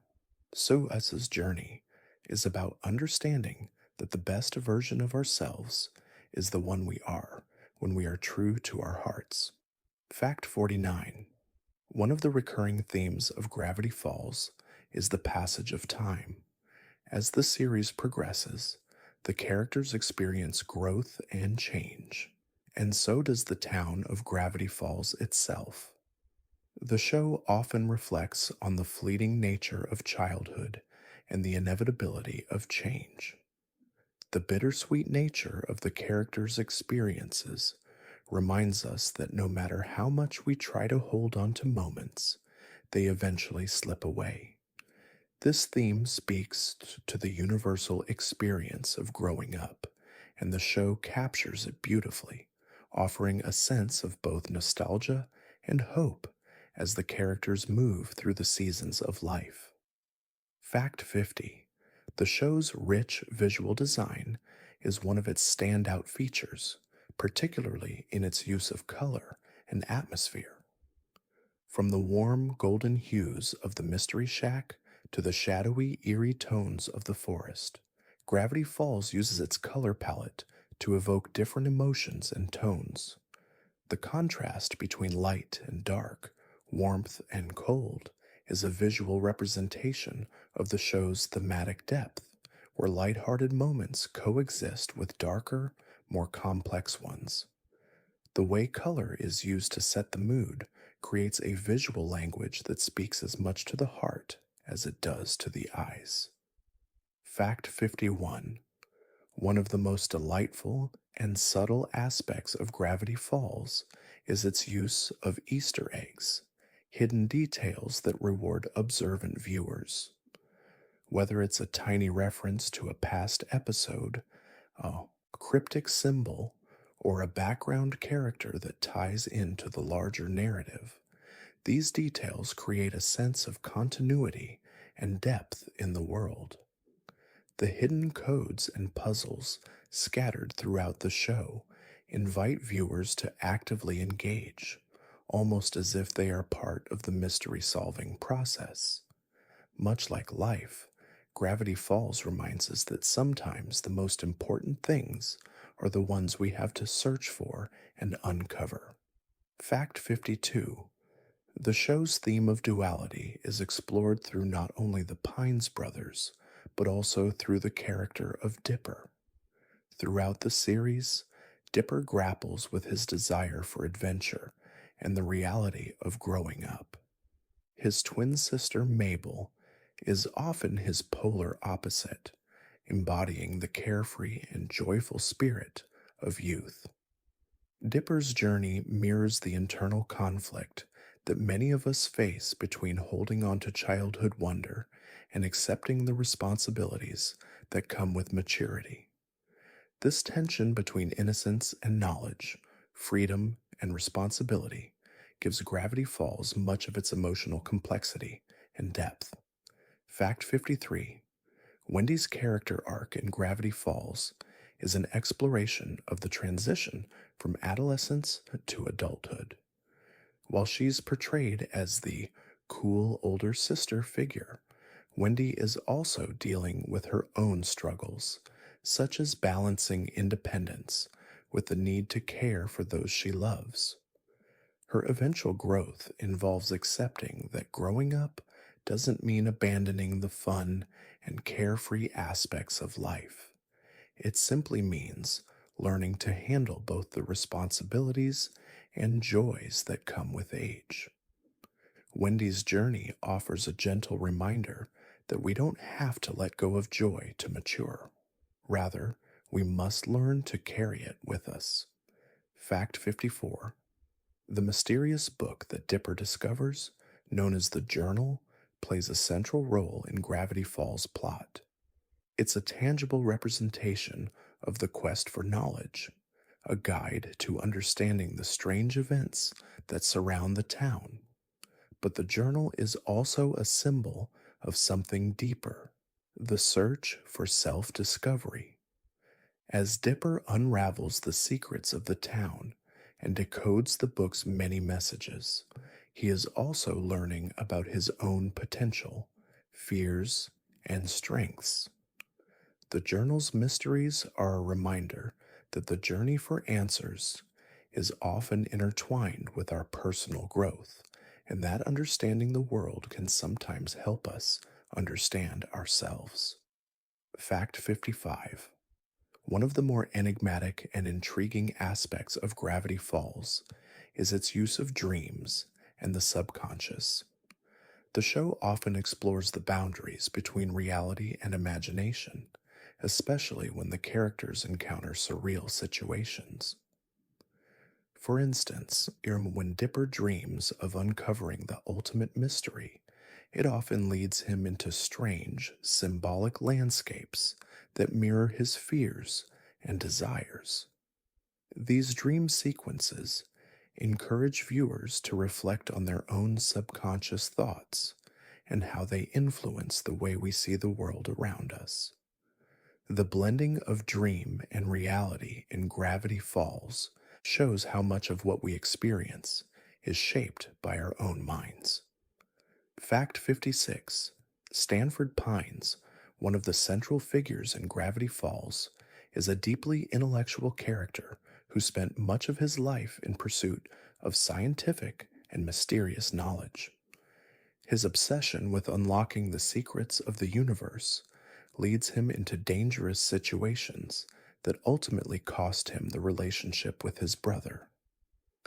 So Us's journey is about understanding that the best version of ourselves is the one we are when we are true to our hearts. Fact 49. One of the recurring themes of Gravity Falls is the passage of time. As the series progresses, the characters experience growth and change, and so does the town of Gravity Falls itself. The show often reflects on the fleeting nature of childhood and the inevitability of change. The bittersweet nature of the characters' experiences reminds us that no matter how much we try to hold on to moments, they eventually slip away. This theme speaks to the universal experience of growing up, and the show captures it beautifully, offering a sense of both nostalgia and hope as the characters move through the seasons of life. Fact 50. The show's rich visual design is one of its standout features, particularly in its use of color and atmosphere. From the warm golden hues of the Mystery Shack to the shadowy, eerie tones of the forest, Gravity Falls uses its color palette to evoke different emotions and tones. The contrast between light and dark, warmth and cold, is a visual representation of the show's thematic depth, where lighthearted moments coexist with darker, more complex ones. The way color is used to set the mood creates a visual language that speaks as much to the heart as it does to the eyes. Fact 51. One of the most delightful and subtle aspects of Gravity Falls is its use of Easter eggs, hidden details that reward observant viewers. Whether it's a tiny reference to a past episode, a cryptic symbol, or a background character that ties into the larger narrative, these details create a sense of continuity and depth in the world. The hidden codes and puzzles scattered throughout the show invite viewers to actively engage, almost as if they are part of the mystery solving process. Much like life, Gravity Falls reminds us that sometimes the most important things are the ones we have to search for and uncover. Fact 52. The show's theme of duality is explored through not only the Pines brothers, but also through the character of Dipper. Throughout the series, Dipper grapples with his desire for adventure and the reality of growing up. His twin sister Mabel is often his polar opposite, embodying the carefree and joyful spirit of youth. Dipper's journey mirrors the internal conflict that many of us face between holding on to childhood wonder and accepting the responsibilities that come with maturity. This tension between innocence and knowledge, freedom and responsibility, gives Gravity Falls much of its emotional complexity and depth. Fact 53: Wendy's character arc in Gravity Falls is an exploration of the transition from adolescence to adulthood. While she's portrayed as the cool older sister figure, Wendy is also dealing with her own struggles, such as balancing independence with the need to care for those she loves. Her eventual growth involves accepting that growing up doesn't mean abandoning the fun and carefree aspects of life. It simply means learning to handle both the responsibilities and joys that come with age. Wendy's journey offers a gentle reminder that we don't have to let go of joy to mature. Rather, we must learn to carry it with us. Fact 54: The mysterious book that Dipper discovers, known as the Journal, plays a central role in Gravity Falls' plot. It's a tangible representation of the quest for knowledge, a guide to understanding the strange events that surround the town. But the journal is also a symbol of something deeper: the search for self discovery. As Dipper unravels the secrets of the town and decodes the book's many messages, he is also learning about his own potential, fears, and strengths. The journal's mysteries are a reminder that the journey for answers is often intertwined with our personal growth, and that understanding the world can sometimes help us understand ourselves. Fact 55: One of the more enigmatic and intriguing aspects of Gravity Falls is its use of dreams and the subconscious. The show often explores the boundaries between reality and imagination, especially when the characters encounter surreal situations. For instance, when Dipper dreams of uncovering the ultimate mystery, it often leads him into strange, symbolic landscapes that mirror his fears and desires. These dream sequences encourage viewers to reflect on their own subconscious thoughts and how they influence the way we see the world around us. The blending of dream and reality in Gravity Falls shows how much of what we experience is shaped by our own minds. Fact 56: Stanford Pines, one of the central figures in Gravity Falls, is a deeply intellectual character who spent much of his life in pursuit of scientific and mysterious knowledge. His obsession with unlocking the secrets of the universe leads him into dangerous situations that ultimately cost him the relationship with his brother.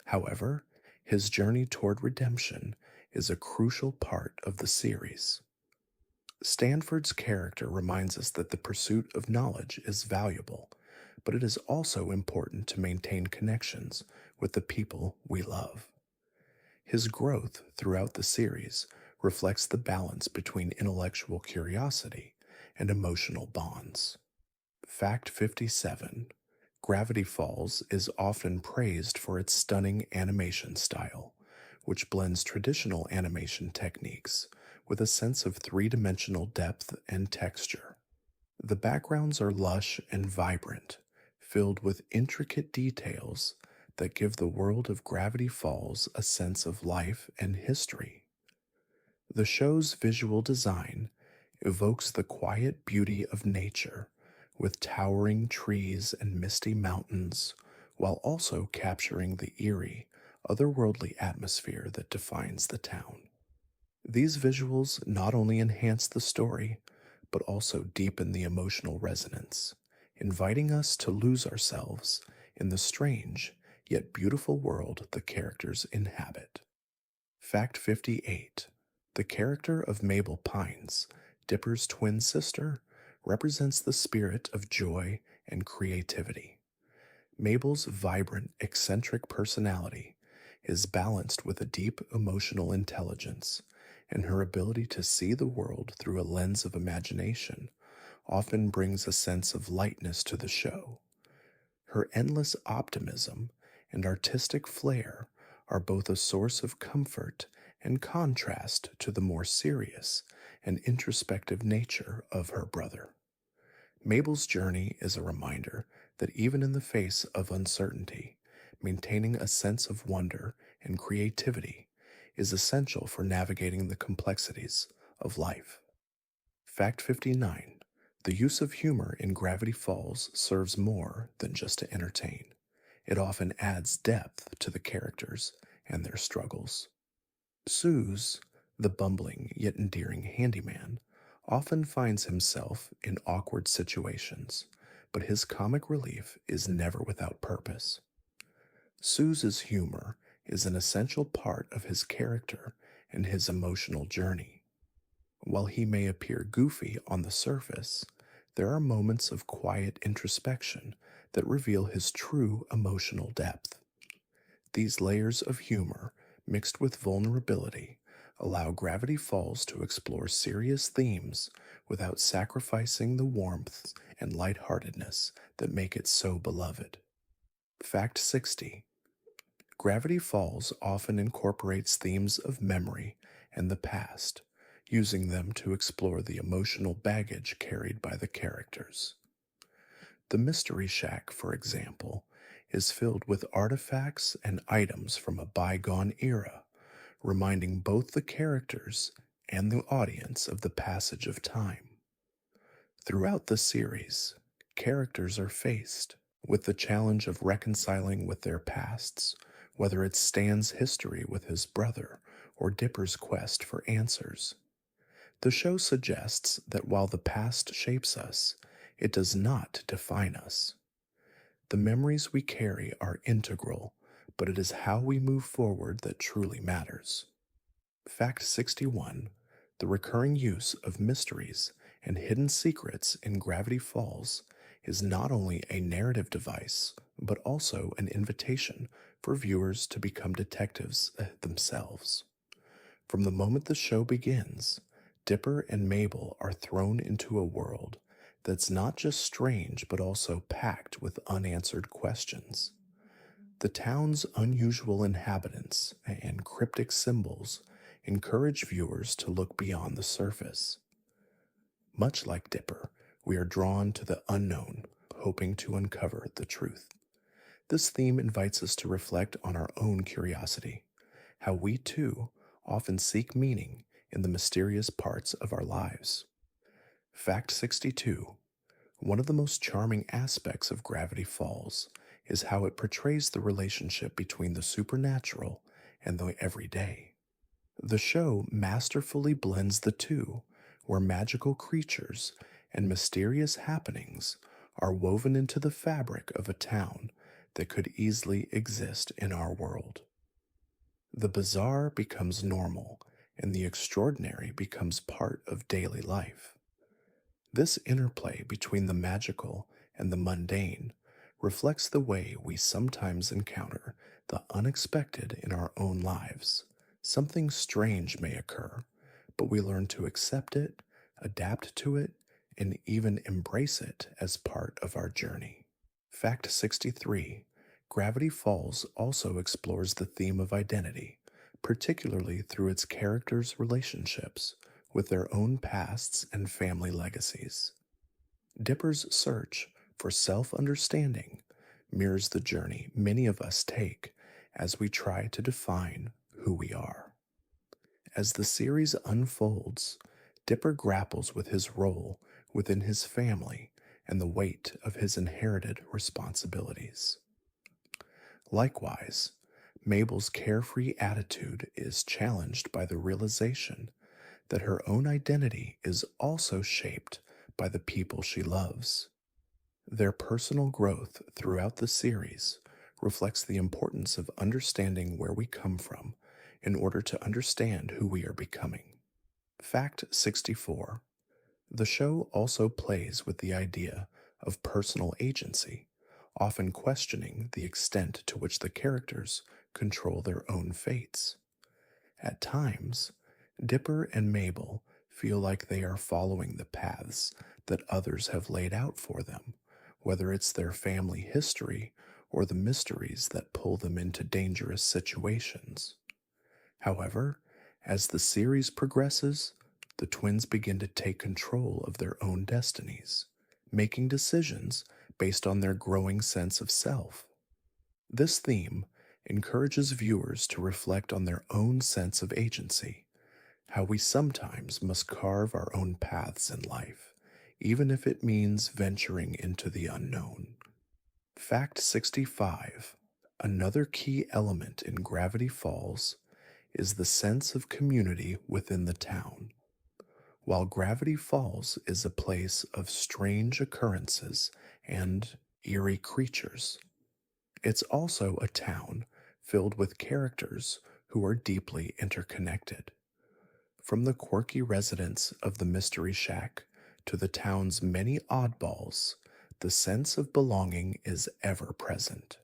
However, his journey toward redemption is a crucial part of the series. Stanford's character reminds us that the pursuit of knowledge is valuable, but it is also important to maintain connections with the people we love. His growth throughout the series reflects the balance between intellectual curiosity and emotional bonds. Fact 57: Gravity Falls is often praised for its stunning animation style, which blends traditional animation techniques with a sense of three-dimensional depth and texture. The backgrounds are lush and vibrant, filled with intricate details that give the world of Gravity Falls a sense of life and history. The show's visual design evokes the quiet beauty of nature, with towering trees and misty mountains, while also capturing the eerie, otherworldly atmosphere that defines the town. These visuals not only enhance the story, but also deepen the emotional resonance, inviting us to lose ourselves in the strange yet beautiful world the characters inhabit. Fact 58: The character of Mabel Pines, Dipper's twin sister, represents the spirit of joy and creativity. Mabel's vibrant, eccentric personality is balanced with a deep emotional intelligence, and her ability to see the world through a lens of imagination often brings a sense of lightness to the show. Her endless optimism and artistic flair are both a source of comfort and contrast to the more serious and introspective nature of her brother. Mabel's journey is a reminder that even in the face of uncertainty, maintaining a sense of wonder and creativity is essential for navigating the complexities of life. Fact 59. The use of humor in Gravity Falls serves more than just to entertain. It often adds depth to the characters and their struggles. Suze, the bumbling yet endearing handyman, often finds himself in awkward situations, but his comic relief is never without purpose. Suze's humor is an essential part of his character and his emotional journey. While he may appear goofy on the surface, there are moments of quiet introspection that reveal his true emotional depth. These layers of humor, mixed with vulnerability, allow Gravity Falls to explore serious themes without sacrificing the warmth and lightheartedness that make it so beloved. Fact 60. Gravity Falls often incorporates themes of memory and the past, using them to explore the emotional baggage carried by the characters. The Mystery Shack, for example, is filled with artifacts and items from a bygone era, reminding both the characters and the audience of the passage of time. Throughout the series, characters are faced with the challenge of reconciling with their pasts, whether it's Stan's history with his brother or Dipper's quest for answers. The show suggests that while the past shapes us, it does not define us. The memories we carry are integral, but it is how we move forward that truly matters. Fact 61. The recurring use of mysteries and hidden secrets in Gravity Falls is not only a narrative device, but also an invitation for viewers to become detectives themselves. From the moment the show begins, Dipper and Mabel are thrown into a world that's not just strange but also packed with unanswered questions. The town's unusual inhabitants and cryptic symbols encourage viewers to look beyond the surface. Much like Dipper, we are drawn to the unknown, hoping to uncover the truth. This theme invites us to reflect on our own curiosity, how we too often seek meaning in the mysterious parts of our lives. Fact 62. One of the most charming aspects of Gravity Falls is how it portrays the relationship between the supernatural and the everyday. The show masterfully blends the two, where magical creatures and mysterious happenings are woven into the fabric of a town that could easily exist in our world. The bizarre becomes normal, and the extraordinary becomes part of daily life. This interplay between the magical and the mundane reflects the way we sometimes encounter the unexpected in our own lives. Something strange may occur, but we learn to accept it, adapt to it, and even embrace it as part of our journey. Fact 63. Gravity Falls also explores the theme of identity, particularly through its characters' relationships with their own pasts and family legacies. Dipper's search for self-understanding mirrors the journey many of us take as we try to define who we are. As the series unfolds, Dipper grapples with his role within his family and the weight of his inherited responsibilities. Likewise, Mabel's carefree attitude is challenged by the realization that her own identity is also shaped by the people she loves. Their personal growth throughout the series reflects the importance of understanding where we come from in order to understand who we are becoming. Fact 64. The show also plays with the idea of personal agency, often questioning the extent to which the characters control their own fates. At times, Dipper and Mabel feel like they are following the paths that others have laid out for them, whether it's their family history or the mysteries that pull them into dangerous situations. However, as the series progresses, the twins begin to take control of their own destinies, making decisions based on their growing sense of self. This theme encourages viewers to reflect on their own sense of agency, how we sometimes must carve our own paths in life, even if it means venturing into the unknown. Fact 65. Another key element in Gravity Falls is the sense of community within the town. While Gravity Falls is a place of strange occurrences and eerie creatures, it's also a town filled with characters who are deeply interconnected. From the quirky residents of the Mystery Shack to the town's many oddballs, the sense of belonging is ever present.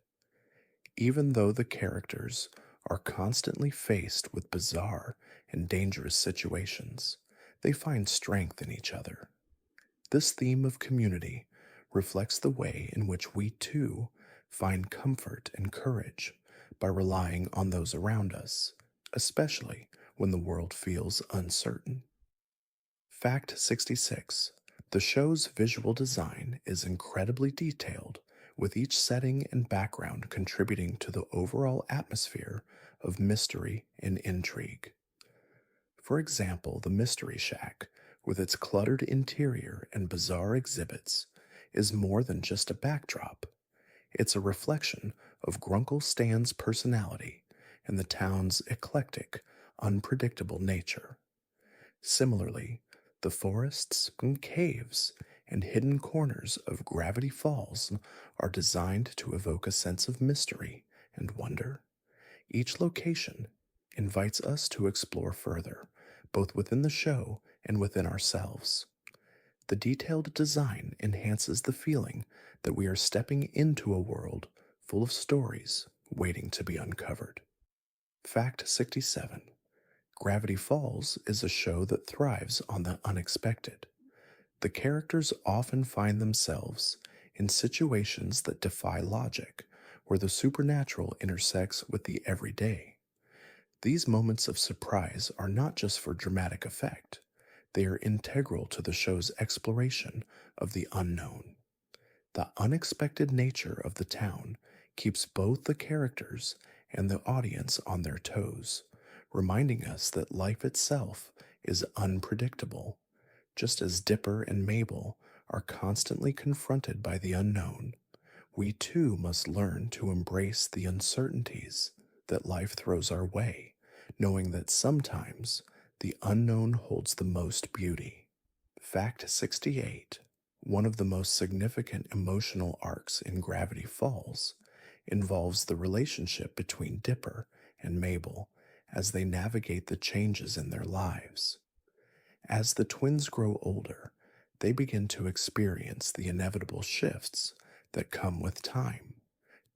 Even though the characters are constantly faced with bizarre and dangerous situations, they find strength in each other. This theme of community reflects the way in which we too find comfort and courage by relying on those around us, especially when the world feels uncertain. Fact 66. The show's visual design is incredibly detailed, with each setting and background contributing to the overall atmosphere of mystery and intrigue. For example, the Mystery Shack, with its cluttered interior and bizarre exhibits, is more than just a backdrop. It's a reflection of Grunkle Stan's personality and the town's eclectic, unpredictable nature. Similarly, the forests and caves and hidden corners of Gravity Falls are designed to evoke a sense of mystery and wonder. Each location invites us to explore further, both within the show and within ourselves. The detailed design enhances the feeling that we are stepping into a world full of stories waiting to be uncovered. Fact 67. Gravity Falls is a show that thrives on the unexpected. The characters often find themselves in situations that defy logic, where the supernatural intersects with the everyday. These moments of surprise are not just for dramatic effect, they are integral to the show's exploration of the unknown. The unexpected nature of the town keeps both the characters and the audience on their toes, reminding us that life itself is unpredictable. Just as Dipper and Mabel are constantly confronted by the unknown, we too must learn to embrace the uncertainties that life throws our way, knowing that sometimes the unknown holds the most beauty. Fact 68. One of the most significant emotional arcs in Gravity Falls involves the relationship between Dipper and Mabel as they navigate the changes in their lives. As the twins grow older, they begin to experience the inevitable shifts that come with time.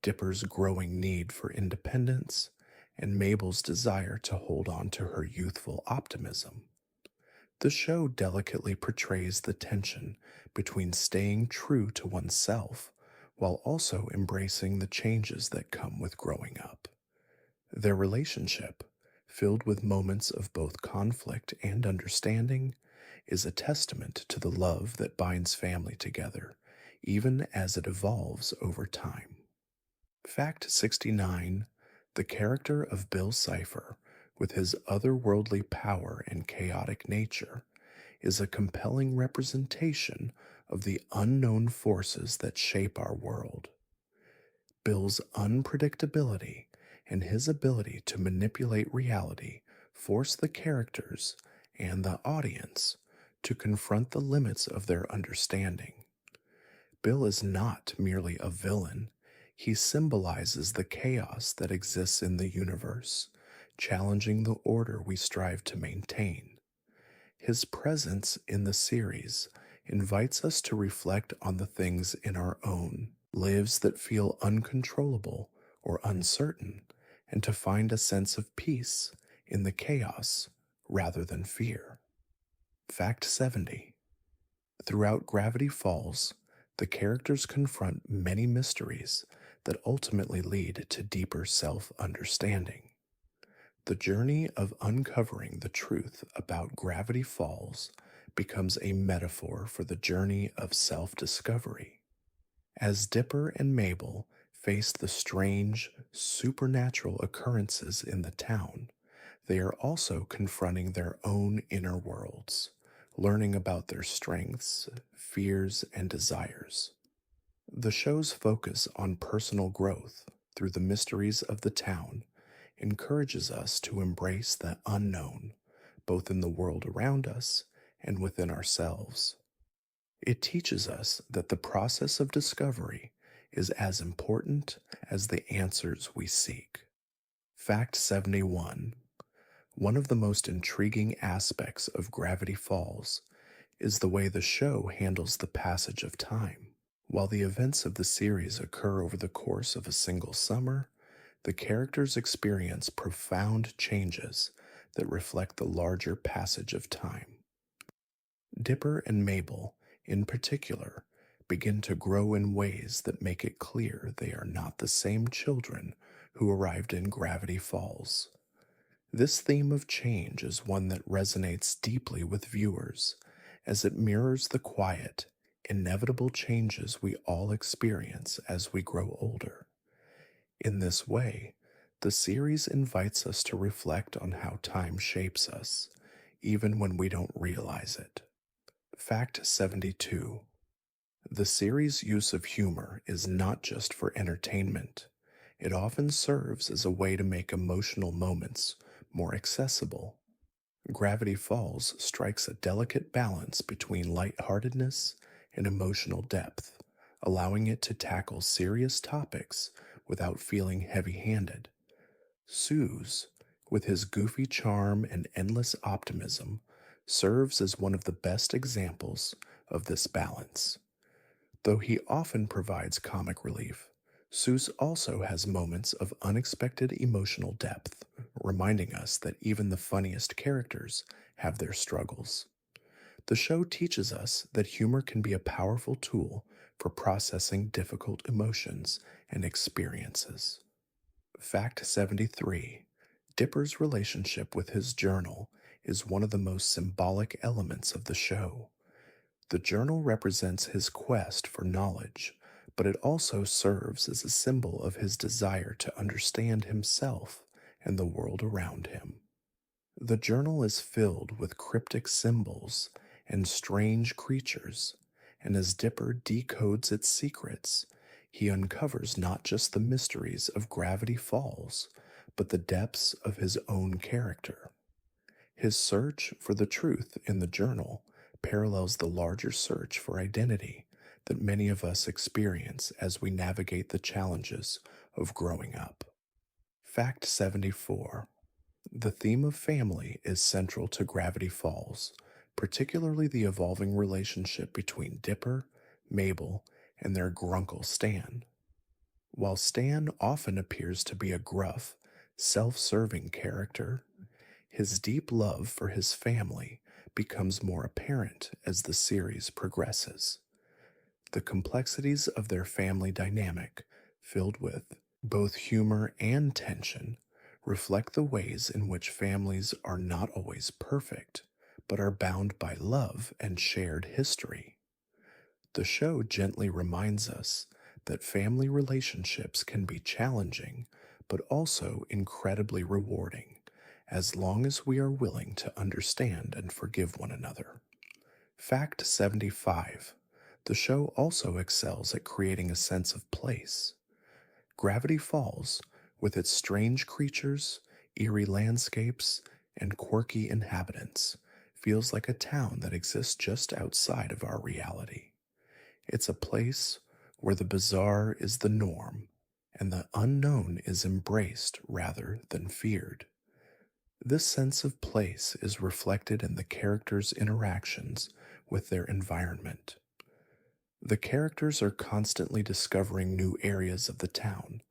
Dipper's growing need for independence and Mabel's desire to hold on to her youthful optimism. The show delicately portrays the tension between staying true to oneself while also embracing the changes that come with growing up. Their relationship, filled with moments of both conflict and understanding, is a testament to the love that binds family together, even as it evolves over time. Fact 69. The character of Bill Cipher, with his otherworldly power and chaotic nature, is a compelling representation of the unknown forces that shape our world. Bill's unpredictability and his ability to manipulate reality force the characters and the audience to confront the limits of their understanding. Bill is not merely a villain, he symbolizes the chaos that exists in the universe, challenging the order we strive to maintain. His presence in the series invites us to reflect on the things in our own lives that feel uncontrollable or uncertain, and to find a sense of peace in the chaos rather than fear. Fact 70. Throughout Gravity Falls, the characters confront many mysteries that ultimately lead to deeper self understanding. The journey of uncovering the truth about Gravity Falls becomes a metaphor for the journey of self discovery. As Dipper and Mabel face the strange, supernatural occurrences in the town, they are also confronting their own inner worlds, learning about their strengths, fears, and desires. The show's focus on personal growth through the mysteries of the town encourages us to embrace the unknown, both in the world around us and within ourselves. It teaches us that the process of discovery is as important as the answers we seek. Fact 71. One of the most intriguing aspects of Gravity Falls is the way the show handles the passage of time. While the events of the series occur over the course of a single summer, the characters experience profound changes that reflect the larger passage of time. Dipper and Mabel, in particular, begin to grow in ways that make it clear they are not the same children who arrived in Gravity Falls. This theme of change is one that resonates deeply with viewers, as it mirrors the quiet, inevitable changes we all experience as we grow older. In this way, the series invites us to reflect on how time shapes us, even when we don't realize it. Fact 72. The series' use of humor is not just for entertainment. It often serves as a way to make emotional moments more accessible. Gravity Falls strikes a delicate balance between lightheartedness and emotional depth, allowing it to tackle serious topics without feeling heavy handed. Suze, with his goofy charm and endless optimism, serves as one of the best examples of this balance. Though he often provides comic relief, Seuss also has moments of unexpected emotional depth, reminding us that even the funniest characters have their struggles. The show teaches us that humor can be a powerful tool for processing difficult emotions and experiences. Fact 73. Dipper's relationship with his journal is one of the most symbolic elements of the show. The journal represents his quest for knowledge, but it also serves as a symbol of his desire to understand himself and the world around him. The journal is filled with cryptic symbols and strange creatures, and as Dipper decodes its secrets, he uncovers not just the mysteries of Gravity Falls, but the depths of his own character. His search for the truth in the journal parallels the larger search for identity that many of us experience as we navigate the challenges of growing up. Fact 74. The theme of family is central to Gravity Falls, particularly the evolving relationship between Dipper, Mabel, and their grunkle Stan. While Stan often appears to be a gruff, self serving character, his deep love for his family becomes more apparent as the series progresses. The complexities of their family dynamic, filled with both humor and tension, reflect the ways in which families are not always perfect, but are bound by love and shared history. The show gently reminds us that family relationships can be challenging, but also incredibly rewarding, as long as we are willing to understand and forgive one another. Fact 75. The show also excels at creating a sense of place. Gravity Falls, with its strange creatures, eerie landscapes, and quirky inhabitants, feels like a town that exists just outside of our reality. It's a place where the bizarre is the norm and the unknown is embraced rather than feared. This sense of place is reflected in the characters' interactions with their environment. The characters are constantly discovering new areas of the town,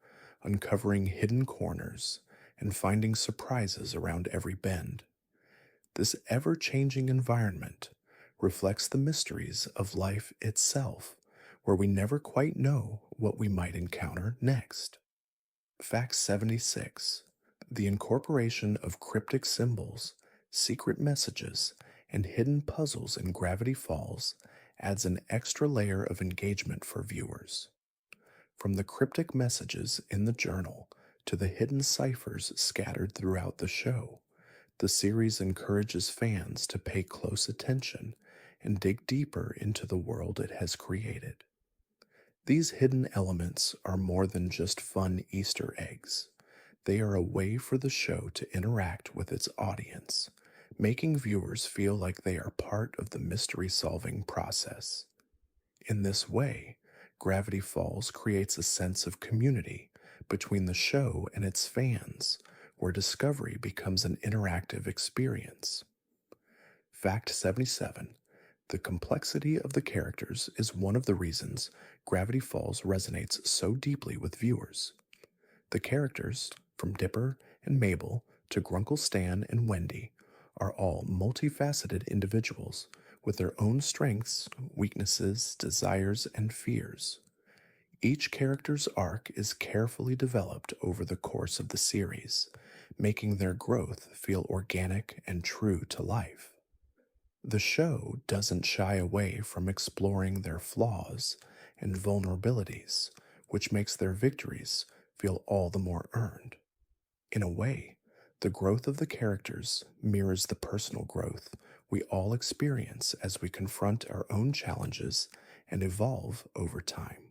uncovering hidden corners, and finding surprises around every bend. This ever changing environment reflects the mysteries of life itself, where we never quite know what we might encounter next. Fact 76: the incorporation of cryptic symbols, secret messages, and hidden puzzles in Gravity Falls adds an extra layer of engagement for viewers. From the cryptic messages in the journal to the hidden ciphers scattered throughout the show, the series encourages fans to pay close attention and dig deeper into the world it has created. These hidden elements are more than just fun Easter eggs. They are a way for the show to interact with its audience, making viewers feel like they are part of the mystery solving process. In this way, Gravity Falls creates a sense of community between the show and its fans, where discovery becomes an interactive experience. Fact 77: the complexity of the characters is one of the reasons Gravity Falls resonates so deeply with viewers. The characters, from Dipper and Mabel to Grunkle Stan and Wendy, are all multifaceted individuals with their own strengths, weaknesses, desires, and fears. Each character's arc is carefully developed over the course of the series, making their growth feel organic and true to life. The show doesn't shy away from exploring their flaws and vulnerabilities, which makes their victories feel all the more earned. In a way, the growth of the characters mirrors the personal growth we all experience as we confront our own challenges and evolve over time.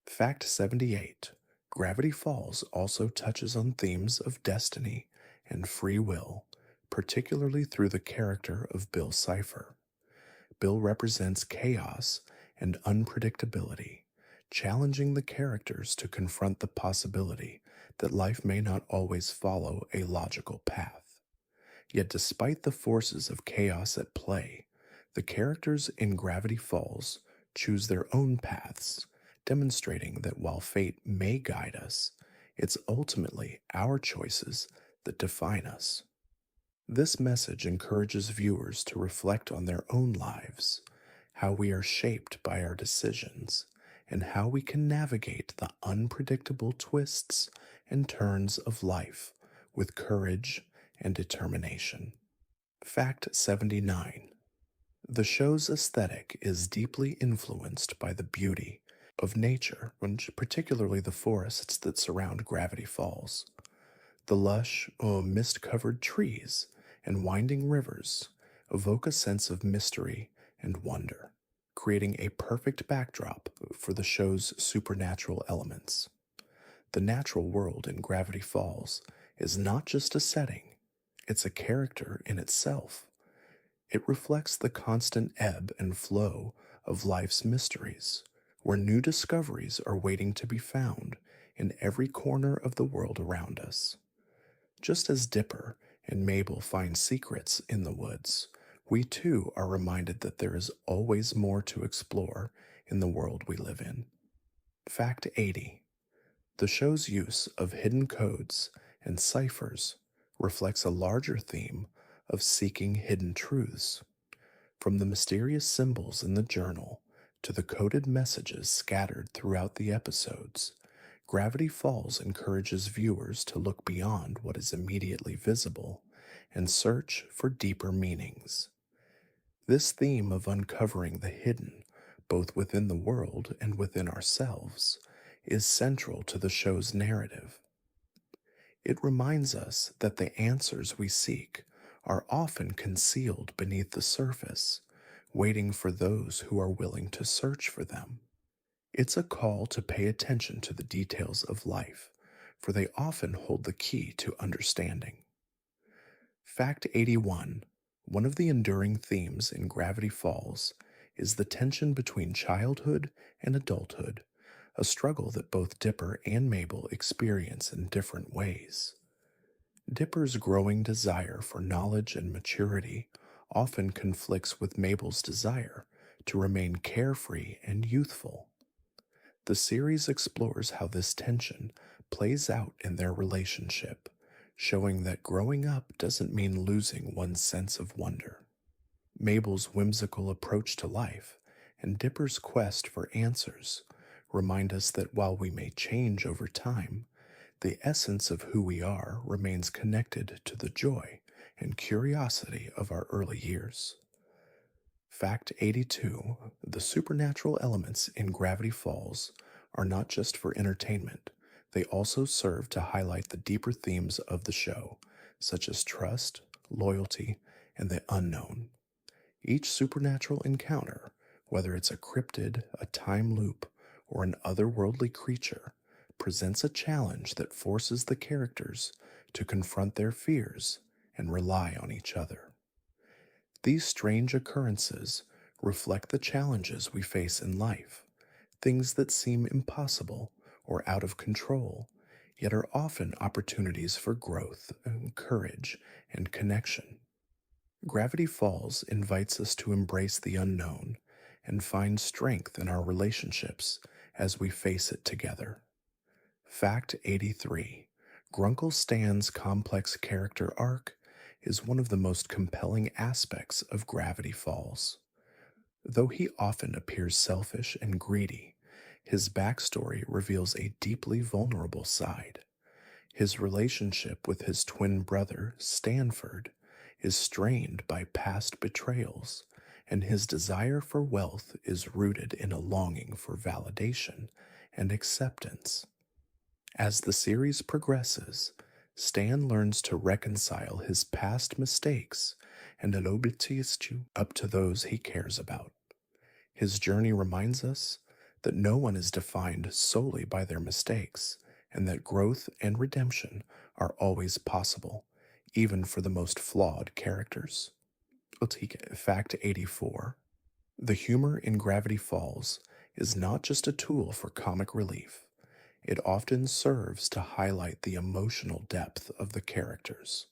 Fact 78: Gravity Falls also touches on themes of destiny and free will, particularly through the character of Bill Cipher. Bill represents chaos and unpredictability, challenging the characters to confront the possibility that life may not always follow a logical path. Yet, despite the forces of chaos at play, the characters in Gravity Falls choose their own paths, demonstrating that while fate may guide us, it's ultimately our choices that define us. This message encourages viewers to reflect on their own lives, how we are shaped by our decisions, and how we can navigate the unpredictable twists and turns of life with courage and determination. Fact 79: the show's aesthetic is deeply influenced by the beauty of nature, and particularly the forests that surround Gravity Falls. The lush, mist-covered trees and winding rivers evoke a sense of mystery and wonder, creating a perfect backdrop for the show's supernatural elements. The natural world in Gravity Falls is not just a setting, it's a character in itself. It reflects the constant ebb and flow of life's mysteries, where new discoveries are waiting to be found in every corner of the world around us. Just as Dipper and Mabel find secrets in the woods, we too are reminded that there is always more to explore in the world we live in. Fact 80: the show's use of hidden codes and ciphers reflects a larger theme of seeking hidden truths. From the mysterious symbols in the journal to the coded messages scattered throughout the episodes, Gravity Falls encourages viewers to look beyond what is immediately visible and search for deeper meanings. This theme of uncovering the hidden, both within the world and within ourselves, is central to the show's narrative. It reminds us that the answers we seek are often concealed beneath the surface, waiting for those who are willing to search for them. It's a call to pay attention to the details of life, for they often hold the key to understanding. Fact 81: one of the enduring themes in Gravity Falls is the tension between childhood and adulthood, a struggle that both Dipper and Mabel experience in different ways. Dipper's growing desire for knowledge and maturity often conflicts with Mabel's desire to remain carefree and youthful. The series explores how this tension plays out in their relationship, showing that growing up doesn't mean losing one's sense of wonder. Mabel's whimsical approach to life and Dipper's quest for answers remind us that while we may change over time, the essence of who we are remains connected to the joy and curiosity of our early years. Fact 82: the supernatural elements in Gravity Falls are not just for entertainment, they also serve to highlight the deeper themes of the show, such as trust, loyalty, and the unknown. Each supernatural encounter, whether it's a cryptid, a time loop, or an otherworldly creature, presents a challenge that forces the characters to confront their fears and rely on each other. These strange occurrences reflect the challenges we face in life, things that seem impossible or out of control, yet are often opportunities for growth, and courage, and connection. Gravity Falls invites us to embrace the unknown and find strength in our relationships as we face it together. Fact 83: Grunkle Stan's complex character arc is one of the most compelling aspects of Gravity Falls. Though he often appears selfish and greedy, his backstory reveals a deeply vulnerable side. His relationship with his twin brother, Stanford, is strained by past betrayals, and his desire for wealth is rooted in a longing for validation and acceptance. As the series progresses, Stan learns to reconcile his past mistakes and to up to those he cares about. His journey reminds us that no one is defined solely by their mistakes, and that growth and redemption are always possible, even for the most flawed characters. Let's take Fact 84: the humor in Gravity Falls is not just a tool for comic relief, it often serves to highlight the emotional depth of the characters.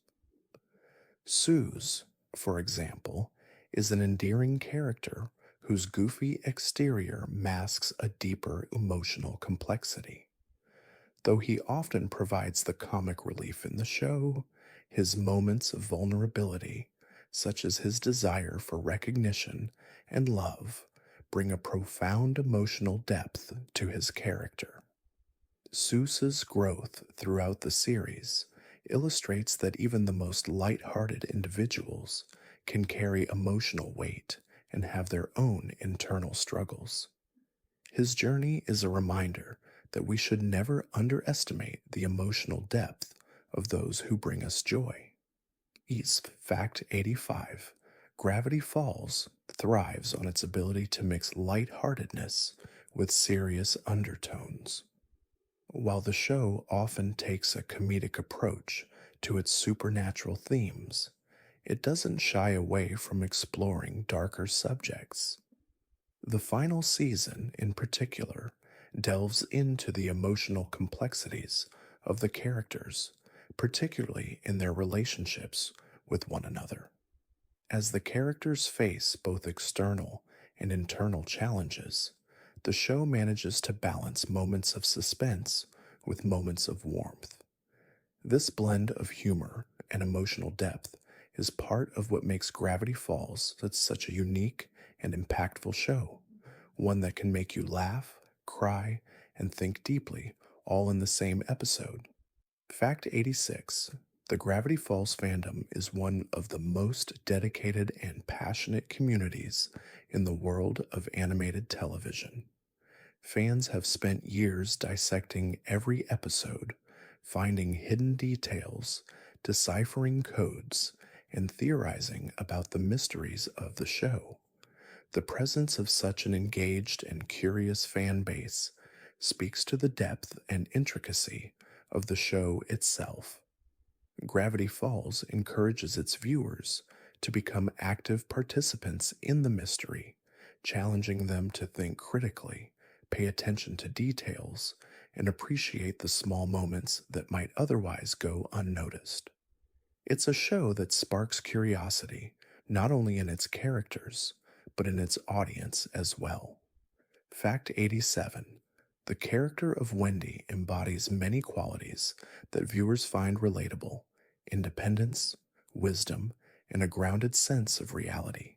Suze, for example, is an endearing character whose goofy exterior masks a deeper emotional complexity. Though he often provides the comic relief in the show, his moments of vulnerability, such as his desire for recognition and love, bring a profound emotional depth to his character. Seuss's growth throughout the series illustrates that even the most light-hearted individuals can carry emotional weight and have their own internal struggles. His journey is a reminder that we should never underestimate the emotional depth of those who bring us joy. Fact 85: Gravity Falls thrives on its ability to mix lightheartedness with serious undertones. While the show often takes a comedic approach to its supernatural themes, it doesn't shy away from exploring darker subjects. The final season, in particular, delves into the emotional complexities of the characters, particularly in their relationships with one another. As the characters face both external and internal challenges, the show manages to balance moments of suspense with moments of warmth. This blend of humor and emotional depth is part of what makes Gravity Falls such a unique and impactful show, one that can make you laugh, cry, and think deeply, all in the same episode. Fact 86: the Gravity Falls fandom is one of the most dedicated and passionate communities in the world of animated television. Fans have spent years dissecting every episode, finding hidden details, deciphering codes, and theorizing about the mysteries of the show. The presence of such an engaged and curious fan base speaks to the depth and intricacy of the show itself. Gravity Falls encourages its viewers to become active participants in the mystery, challenging them to think critically, pay attention to details, and appreciate the small moments that might otherwise go unnoticed. It's a show that sparks curiosity, not only in its characters, but in its audience as well. Fact 87. The character of Wendy embodies many qualities that viewers find relatable: independence, wisdom, and a grounded sense of reality.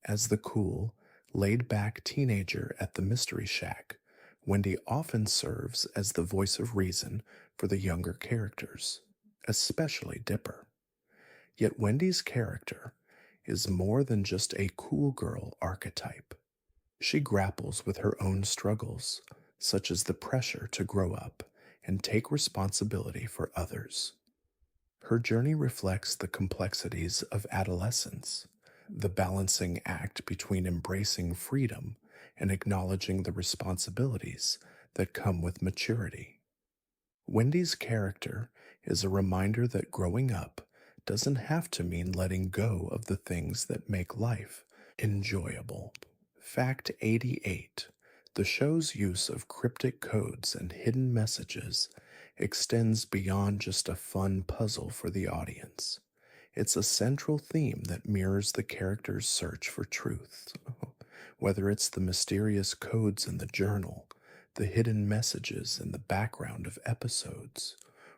As the cool, laid back teenager at the Mystery Shack, Wendy often serves as the voice of reason for the younger characters, especially Dipper. Yet Wendy's character is more than just a cool girl archetype. She grapples with her own struggles, such as the pressure to grow up and take responsibility for others. Her journey reflects the complexities of adolescence, the balancing act between embracing freedom and acknowledging the responsibilities that come with maturity. Wendy's character is a reminder that growing up doesn't have to mean letting go of the things that make life enjoyable. Fact 88. The show's use of cryptic codes and hidden messages extends beyond just a fun puzzle for the audience. It's a central theme that mirrors the character's search for truth. Whether it's the mysterious codes in the journal, the hidden messages in the background of episodes,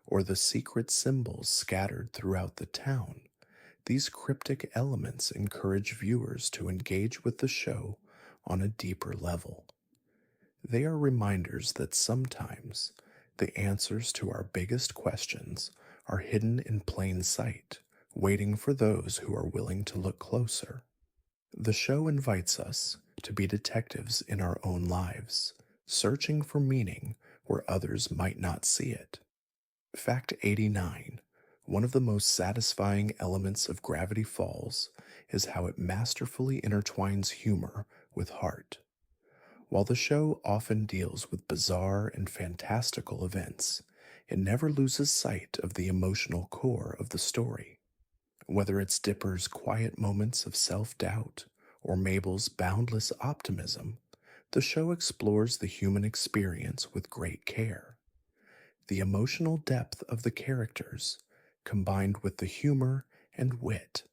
or the secret symbols scattered throughout the town, these cryptic elements encourage viewers to engage with the show on a deeper level. They are reminders that sometimes the answers to our biggest questions are hidden in plain sight, waiting for those who are willing to look closer. The show invites us to be detectives in our own lives, searching for meaning where others might not see it. Fact 89. One of the most satisfying elements of Gravity Falls is how it masterfully intertwines humor with heart. While the show often deals with bizarre and fantastical events, it never loses sight of the emotional core of the story. Whether it's Dipper's quiet moments of self doubt or Mabel's boundless optimism, the show explores the human experience with great care. The emotional depth of the characters, combined with the humor and wit,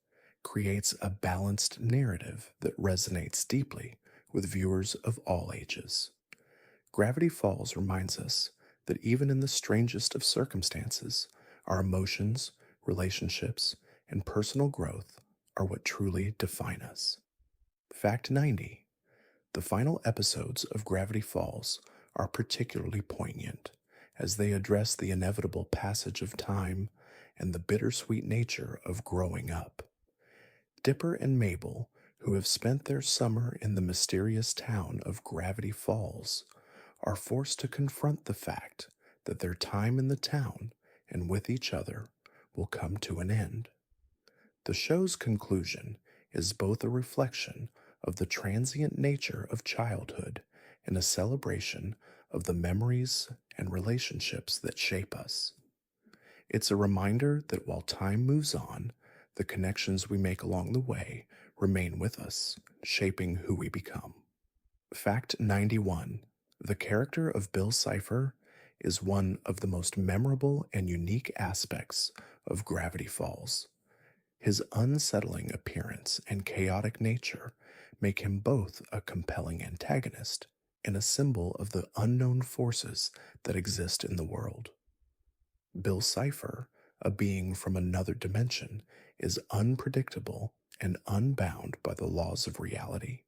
creates a balanced narrative that resonates deeply with viewers of all ages. Gravity Falls reminds us that even in the strangest of circumstances, our emotions, relationships, and personal growth are what truly define us. Fact 90. The final episodes of Gravity Falls are particularly poignant as they address the inevitable passage of time and the bittersweet nature of growing up. Dipper and Mabel, who have spent their summer in the mysterious town of Gravity Falls, are forced to confront the fact that their time in the town and with each other will come to an end. The show's conclusion is both a reflection of the transient nature of childhood and a celebration of the memories and relationships that shape us. It's a reminder that while time moves on, the connections we make along the way remain with us, shaping who we become. Fact 91. The character of Bill Cipher is one of the most memorable and unique aspects of Gravity Falls. His unsettling appearance and chaotic nature make him both a compelling antagonist and a symbol of the unknown forces that exist in the world. Bill Cipher, a being from another dimension, is unpredictable and unbound by the laws of reality,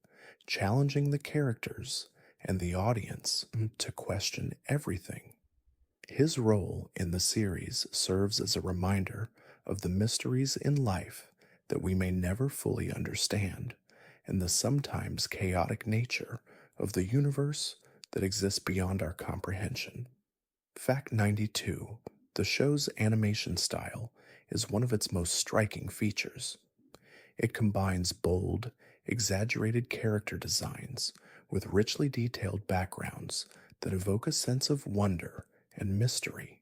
challenging the characters and the audience to question everything. His role in the series serves as a reminder of the mysteries in life that we may never fully understand, and the sometimes chaotic nature of the universe that exists beyond our comprehension. Fact 92. The show's animation style is one of its most striking features. It combines bold, exaggerated character designs with richly detailed backgrounds that evoke a sense of wonder and mystery.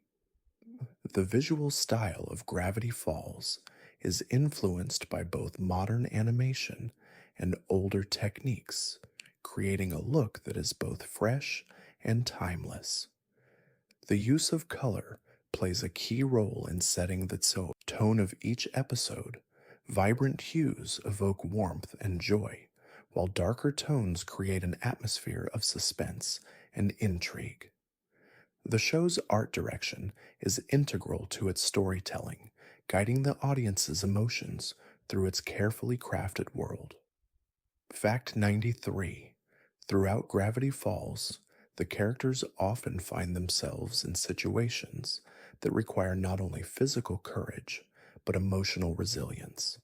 The visual style of Gravity Falls is influenced by both modern animation and older techniques, creating a look that is both fresh and timeless. The use of color plays a key role in setting the tone of each episode, vibrant hues evoke warmth and joy, while darker tones create an atmosphere of suspense and intrigue. The show's art direction is integral to its storytelling, guiding the audience's emotions through its carefully crafted world. Fact 93. Throughout Gravity Falls, the characters often find themselves in situations that require not only physical courage, but emotional resilience.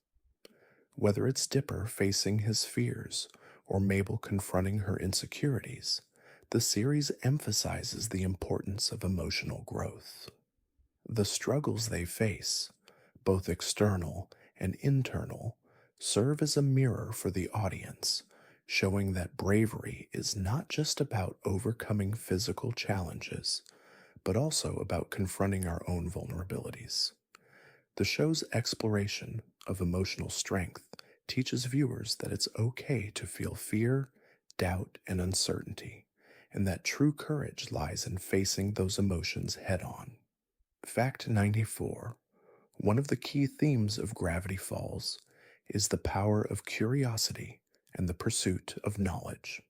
Whether it's Dipper facing his fears or Mabel confronting her insecurities, the series emphasizes the importance of emotional growth. The struggles they face, both external and internal, serve as a mirror for the audience, showing that bravery is not just about overcoming physical challenges, but also about confronting our own vulnerabilities. The show's exploration of emotional strength teaches viewers that it's okay to feel fear, doubt, and uncertainty, and that true courage lies in facing those emotions head on. Fact 94. One of the key themes of Gravity Falls is the power of curiosity and the pursuit of knowledge.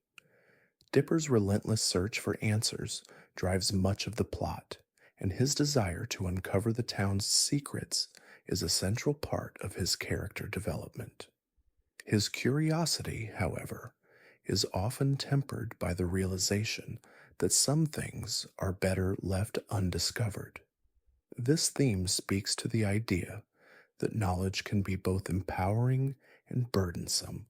Dipper's relentless search for answers drives much of the plot, and his desire to uncover the town's secrets is a central part of his character development. His curiosity, however, is often tempered by the realization that some things are better left undiscovered. This theme speaks to the idea that knowledge can be both empowering and burdensome,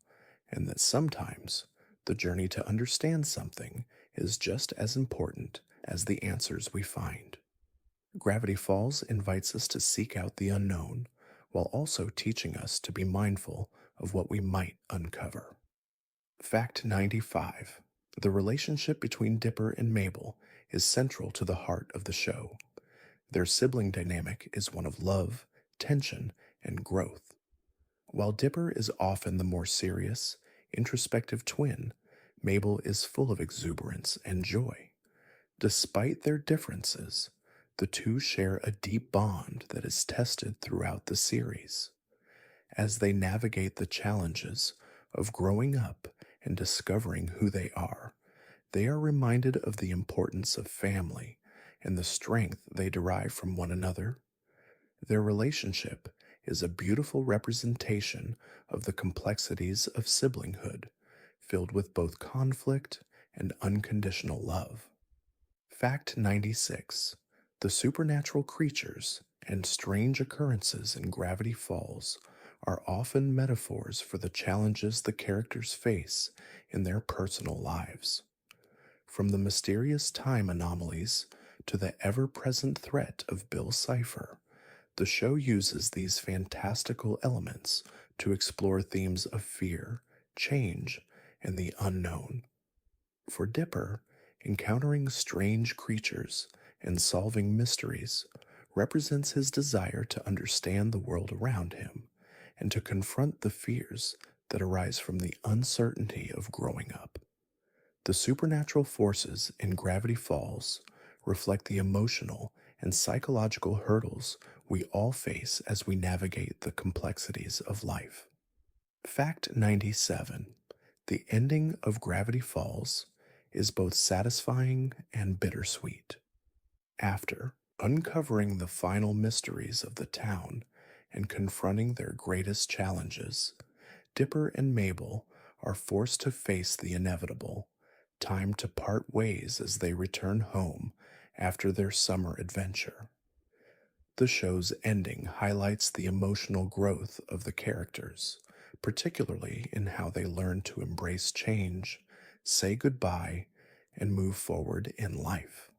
and that sometimes the journey to understand something is just as important as the answers we find. Gravity Falls invites us to seek out the unknown, while also teaching us to be mindful of what we might uncover. Fact 95. The relationship between Dipper and Mabel is central to the heart of the show. Their sibling dynamic is one of love, tension, and growth. While Dipper is often the more serious, introspective twin, Mabel is full of exuberance and joy. Despite their differences, the two share a deep bond that is tested throughout the series. As they navigate the challenges of growing up and discovering who they are reminded of the importance of family and the strength they derive from one another. Their relationship is a beautiful representation of the complexities of siblinghood, filled with both conflict and unconditional love. Fact 96. The supernatural creatures and strange occurrences in Gravity Falls are often metaphors for the challenges the characters face in their personal lives. From the mysterious time anomalies to the ever-present threat of Bill Cipher, the show uses these fantastical elements to explore themes of fear, change, and the unknown. For Dipper, encountering strange creatures and solving mysteries represents his desire to understand the world around him and to confront the fears that arise from the uncertainty of growing up. The supernatural forces in Gravity Falls reflect the emotional and psychological hurdles we all face as we navigate the complexities of life. Fact 97. The ending of Gravity Falls is both satisfying and bittersweet. After uncovering the final mysteries of the town and confronting their greatest challenges, Dipper and Mabel are forced to face the inevitable, time to part ways as they return home after their summer adventure. The show's ending highlights the emotional growth of the characters, particularly in how they learn to embrace change, say goodbye, and move forward in life.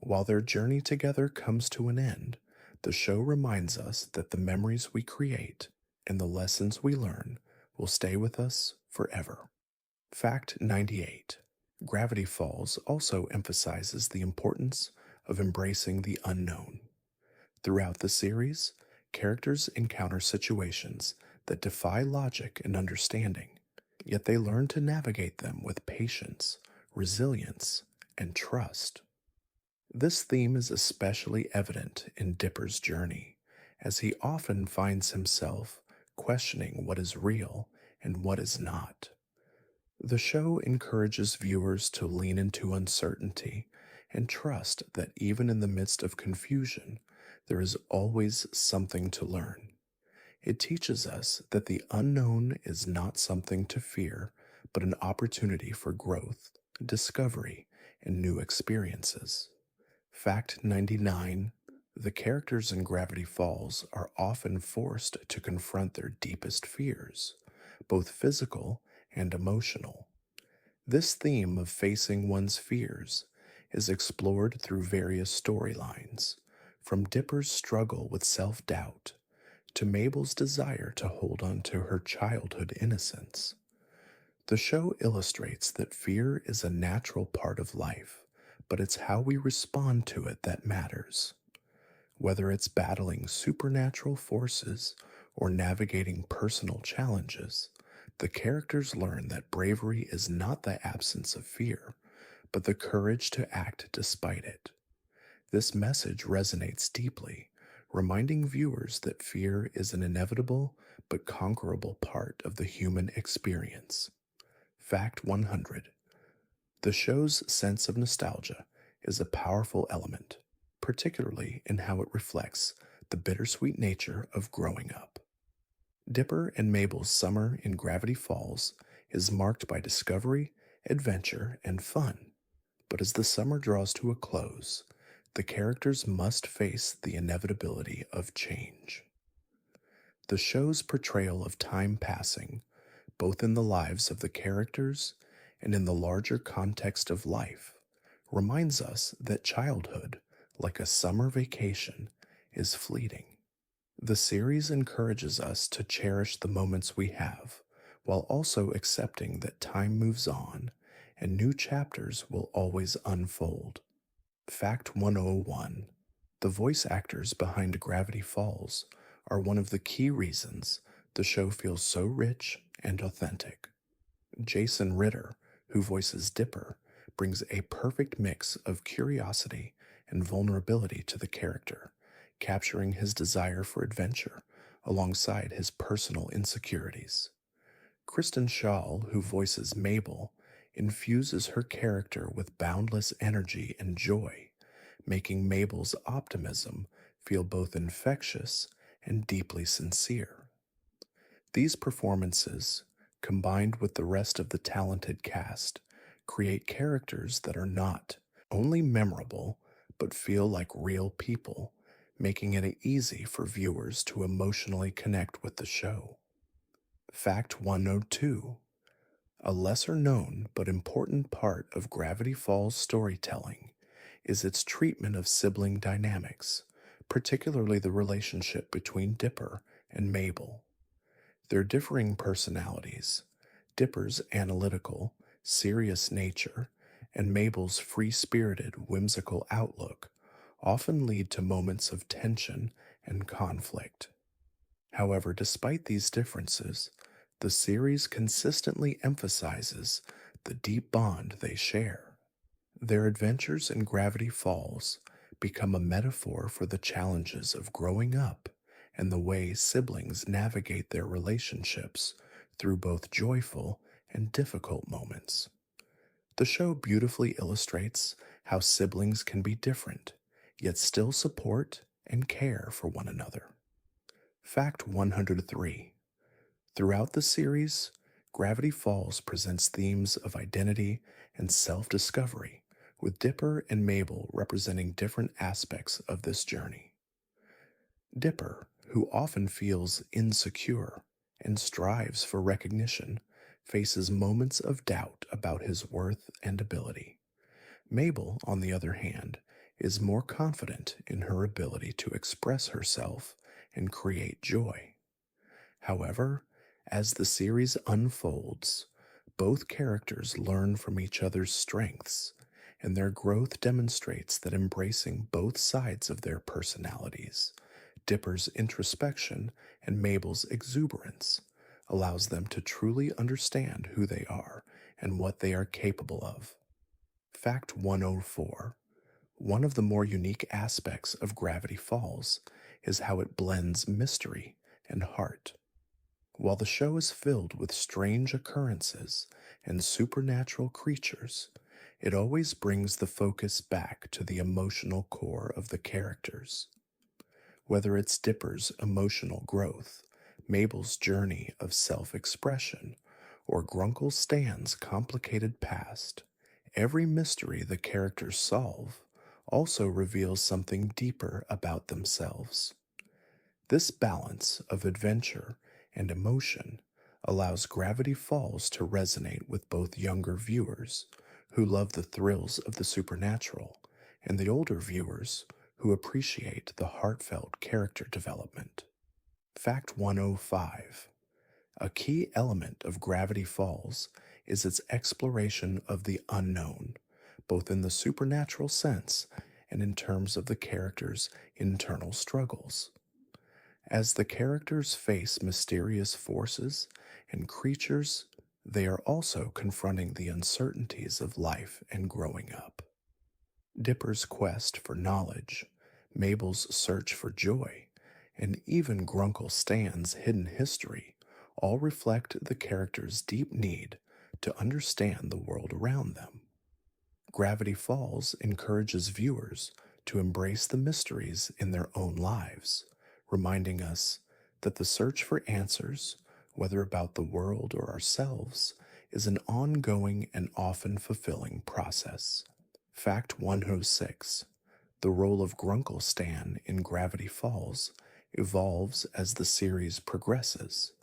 While their journey together comes to an end, the show reminds us that the memories we create and the lessons we learn will stay with us forever. Fact 98. Gravity Falls also emphasizes the importance of embracing the unknown. Throughout the series, characters encounter situations that defy logic and understanding, yet they learn to navigate them with patience, resilience, and trust. This theme is especially evident in Dipper's journey, as he often finds himself questioning what is real and what is not. The show encourages viewers to lean into uncertainty and trust that even in the midst of confusion, there is always something to learn. It teaches us that the unknown is not something to fear, but an opportunity for growth, discovery, and new experiences. Fact 99: the characters in Gravity Falls are often forced to confront their deepest fears, both physical and emotional. This theme of facing one's fears is explored through various storylines, from Dipper's struggle with self doubt to Mabel's desire to hold on to her childhood innocence. The show illustrates that fear is a natural part of life, but it's how we respond to it that matters. Whether it's battling supernatural forces or navigating personal challenges, the characters learn that bravery is not the absence of fear, but the courage to act despite it. This message resonates deeply, reminding viewers that fear is an inevitable but conquerable part of the human experience. Fact 100: the show's sense of nostalgia is a powerful element, particularly in how it reflects the bittersweet nature of growing up. Dipper and Mabel's summer in Gravity Falls is marked by discovery, adventure, and fun. But as the summer draws to a close, the characters must face the inevitability of change. The show's portrayal of time passing, both in the lives of the characters and in the larger context of life, reminds us that childhood, like a summer vacation, is fleeting. The series encourages us to cherish the moments we have, while also accepting that time moves on and new chapters will always unfold. Fact 101: the voice actors behind Gravity Falls are one of the key reasons the show feels so rich and authentic. Jason Ritter, who voices Dipper, brings a perfect mix of curiosity and vulnerability to the character, capturing his desire for adventure alongside his personal insecurities. Kristen Schaal, who voices Mabel, infuses her character with boundless energy and joy, making Mabel's optimism feel both infectious and deeply sincere. These performances, combined with the rest of the talented cast, create characters that are not only memorable but feel like real people, making it easy for viewers to emotionally connect with the show. Fact 102: a lesser known but important part of Gravity Falls storytelling is its treatment of sibling dynamics, particularly the relationship between Dipper and Mabel. Their differing personalities, Dipper's analytical, serious nature, and Mabel's free spirited, whimsical outlook, often lead to moments of tension and conflict. However, despite these differences, the series consistently emphasizes the deep bond they share. Their adventures in Gravity Falls become a metaphor for the challenges of growing up and the way siblings navigate their relationships through both joyful and difficult moments. The show beautifully illustrates how siblings can be different, yet still support and care for one another. Fact 103: throughout the series, Gravity Falls presents themes of identity and self discovery, with Dipper and Mabel representing different aspects of this journey. Dipper, who often feels insecure and strives for recognition, faces moments of doubt about his worth and ability. Mabel, on the other hand, is more confident in her ability to express herself and create joy. However, as the series unfolds, both characters learn from each other's strengths, and their growth demonstrates that embracing both sides of their personalities, Dipper's introspection and Mabel's exuberance, allows them to truly understand who they are and what they are capable of. Fact 104: one of the more unique aspects of Gravity Falls is how it blends mystery and heart. While the show is filled with strange occurrences and supernatural creatures, it always brings the focus back to the emotional core of the characters. Whether it's Dipper's emotional growth, Mabel's journey of self expression, or Grunkle Stan's complicated past, every mystery the characters solve also reveals something deeper about themselves. This balance of adventure and emotion allows Gravity Falls to resonate with both younger viewers, who love the thrills of the supernatural, and the older viewers who appreciate the heartfelt character development. Fact 105: a key element of Gravity Falls is its exploration of the unknown, both in the supernatural sense and in terms of the characters' internal struggles. As the characters face mysterious forces and creatures, they are also confronting the uncertainties of life and growing up. Dipper's quest for knowledge, Mabel's search for joy, and even Grunkle Stan's hidden history all reflect the characters' deep need to understand the world around them. Gravity Falls encourages viewers to embrace the mysteries in their own lives, reminding us that the search for answers, whether about the world or ourselves, is an ongoing and often fulfilling process. Fact 106: the role of Grunkle Stan in Gravity Falls evolves as the series progresses.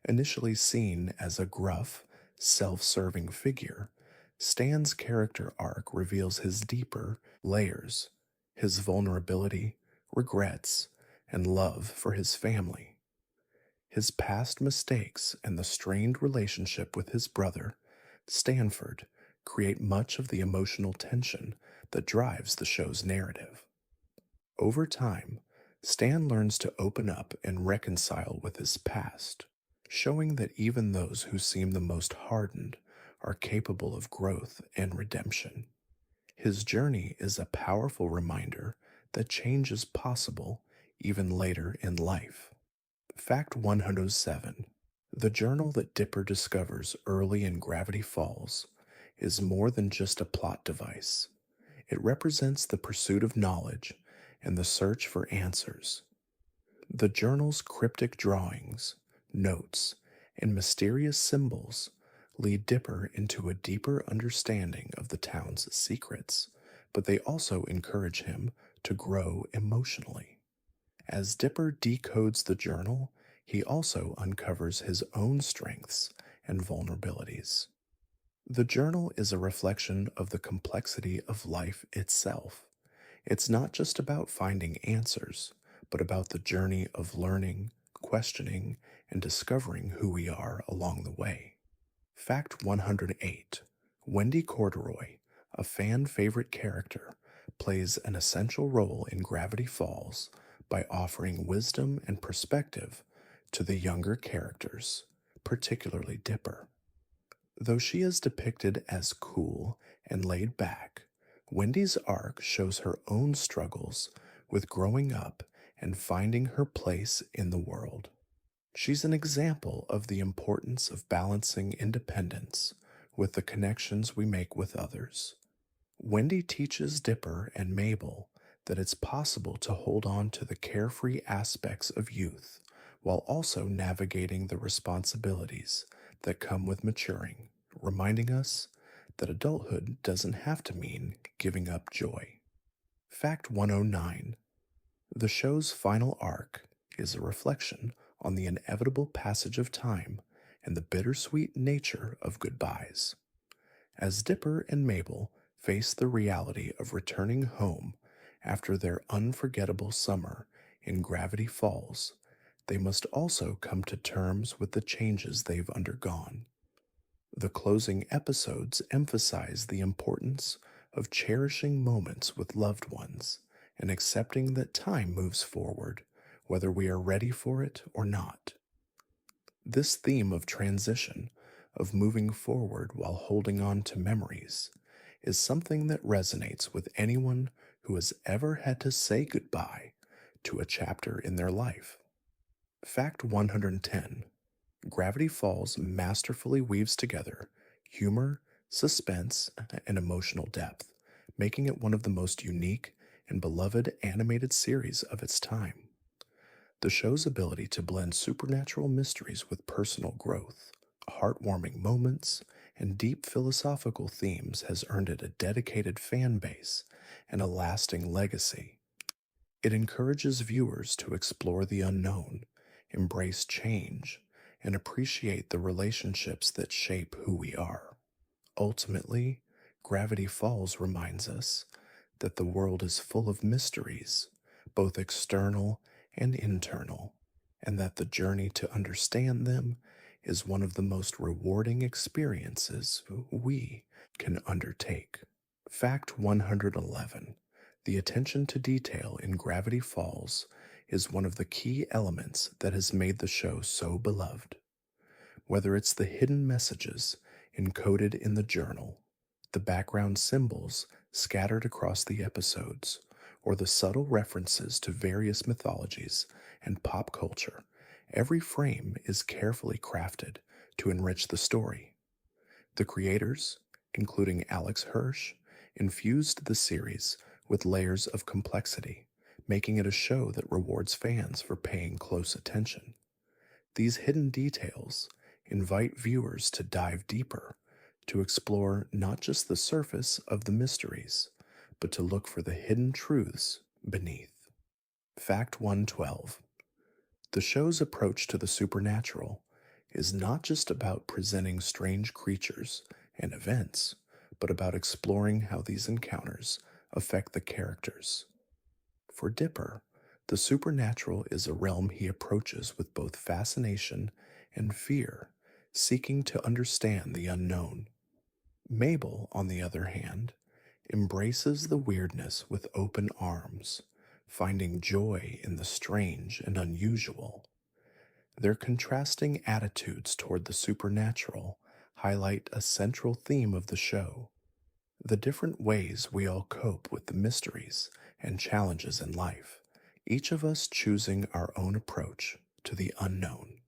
Initially seen as a gruff, self serving figure, Stan's character arc reveals his deeper layers, his vulnerability, regrets, and love for his family. His past mistakes and the strained relationship with his brother, Stanford, create much of the emotional tension that drives the show's narrative. Over time, Stan learns to open up and reconcile with his past, showing that even those who seem the most hardened are capable of growth and redemption. His journey is a powerful reminder that change is possible even later in life. Fact 107: the journal that Dipper discovers early in Gravity Falls is more than just a plot device. It represents the pursuit of knowledge and the search for answers. The journal's cryptic drawings, notes, and mysterious symbols lead Dipper into a deeper understanding of the town's secrets, but they also encourage him to grow emotionally. As Dipper decodes the journal, he also uncovers his own strengths and vulnerabilities. The journal is a reflection of the complexity of life itself. It's not just about finding answers, but about the journey of learning, questioning, and discovering who we are along the way. Fact 108: Wendy Corduroy, a fan favorite character, plays an essential role in Gravity Falls by offering wisdom and perspective to the younger characters, particularly Dipper. Though she is depicted as cool and laid back, Wendy's arc shows her own struggles with growing up and finding her place in the world. She's an example of the importance of balancing independence with the connections we make with others. Wendy teaches Dipper and Mabel that it's possible to hold on to the carefree aspects of youth while also navigating the responsibilities that come with maturing, reminding us that adulthood doesn't have to mean giving up joy. Fact 109: the show's final arc is a reflection on the inevitable passage of time and the bittersweet nature of goodbyes. As Dipper and Mabel face the reality of returning home after their unforgettable summer in Gravity Falls, they must also come to terms with the changes they've undergone. The closing episodes emphasize the importance of cherishing moments with loved ones and accepting that time moves forward, whether we are ready for it or not. This theme of transition, of moving forward while holding on to memories, is something that resonates with anyone who has ever had to say goodbye to a chapter in their life. Fact 110: Gravity Falls masterfully weaves together humor, suspense, and emotional depth, making it one of the most unique and beloved animated series of its time. The show's ability to blend supernatural mysteries with personal growth, heartwarming moments, and deep philosophical themes has earned it a dedicated fan base and a lasting legacy. It encourages viewers to explore the unknown, embrace change, and appreciate the relationships that shape who we are. Ultimately, Gravity Falls reminds us that the world is full of mysteries, both external and internal, and that the journey to understand them is one of the most rewarding experiences we can undertake. Fact 111: The attention to detail in Gravity Falls is one of the key elements that has made the show so beloved. Whether it's the hidden messages encoded in the journal, the background symbols scattered across the episodes, or the subtle references to various mythologies and pop culture, every frame is carefully crafted to enrich the story. The creators, including Alex Hirsch, infused the series with layers of complexity, making it a show that rewards fans for paying close attention. These hidden details invite viewers to dive deeper, to explore not just the surface of the mysteries, but to look for the hidden truths beneath. Fact 112: The show's approach to the supernatural is not just about presenting strange creatures and events, but about exploring how these encounters affect the characters. For Dipper, the supernatural is a realm he approaches with both fascination and fear, seeking to understand the unknown. Mabel, on the other hand, embraces the weirdness with open arms, finding joy in the strange and unusual. Their contrasting attitudes toward the supernatural highlight a central theme of the show: the different ways we all cope with the mysteries and challenges in life, each of us choosing our own approach to the unknown.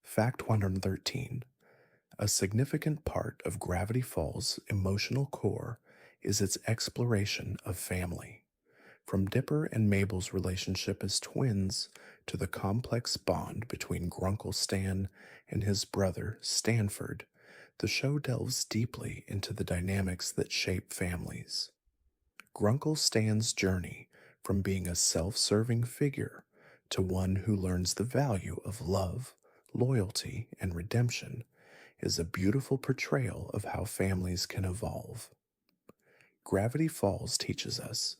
Fact 113: A significant part of Gravity Falls' emotional core is its exploration of family. From Dipper and Mabel's relationship as twins to the complex bond between Grunkle Stan and his brother Stanford, the show delves deeply into the dynamics that shape families. Grunkle Stan's journey from being a self serving figure to one who learns the value of love, loyalty, and redemption is a beautiful portrayal of how families can evolve. Gravity Falls teaches us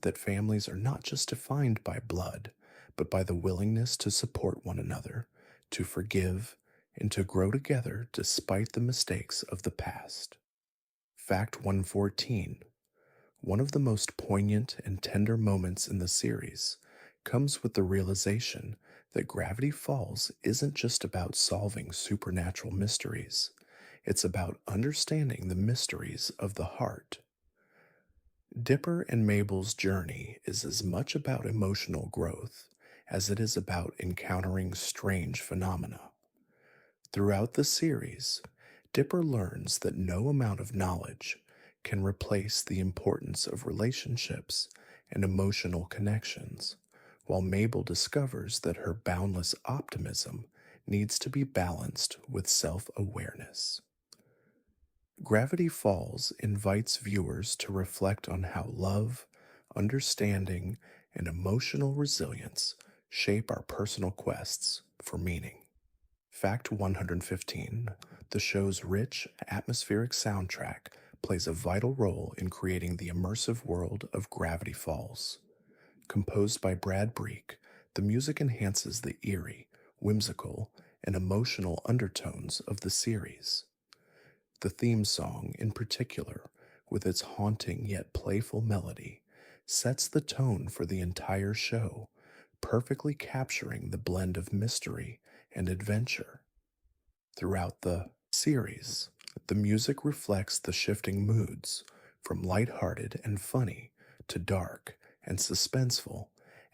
that families are not just defined by blood, but by the willingness to support one another, to forgive, and to grow together despite the mistakes of the past. Fact 114: One of the most poignant and tender moments in the series comes with the realization that Gravity Falls isn't just about solving supernatural mysteries, it's about understanding the mysteries of the heart. Dipper and Mabel's journey is as much about emotional growth as it is about encountering strange phenomena. Throughout the series, Dipper learns that no amount of knowledge can replace the importance of relationships and emotional connections, while Mabel discovers that her boundless optimism needs to be balanced with self awareness. Gravity Falls invites viewers to reflect on how love, understanding, and emotional resilience shape our personal quests for meaning. Fact 115: The show's rich, atmospheric soundtrack plays a vital role in creating the immersive world of Gravity Falls. Composed by Brad Breek, the music enhances the eerie, whimsical, and emotional undertones of the series. The theme song, in particular, with its haunting yet playful melody, sets the tone for the entire show, perfectly capturing the blend of mystery and adventure. Throughout the series, the music reflects the shifting moods, from lighthearted and funny to dark and suspenseful,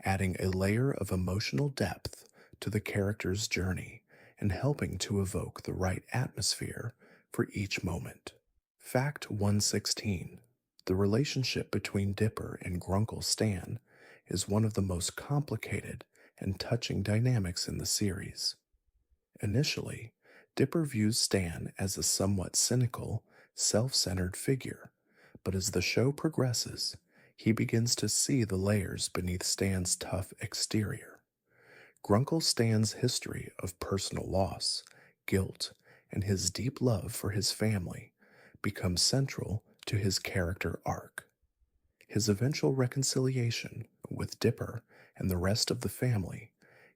adding a layer of emotional depth to the character's journey and helping to evoke the right atmosphere for each moment. Fact 116. The relationship between Dipper and Grunkle Stan is one of the most complicated and touching dynamics in the series. Initially, Dipper views Stan as a somewhat cynical, self centered figure, but as the show progresses, he begins to see the layers beneath Stan's tough exterior. Grunkle Stan's history of personal loss, guilt, and his deep love for his family becomes central to his character arc. His eventual reconciliation with Dipper and the rest of the family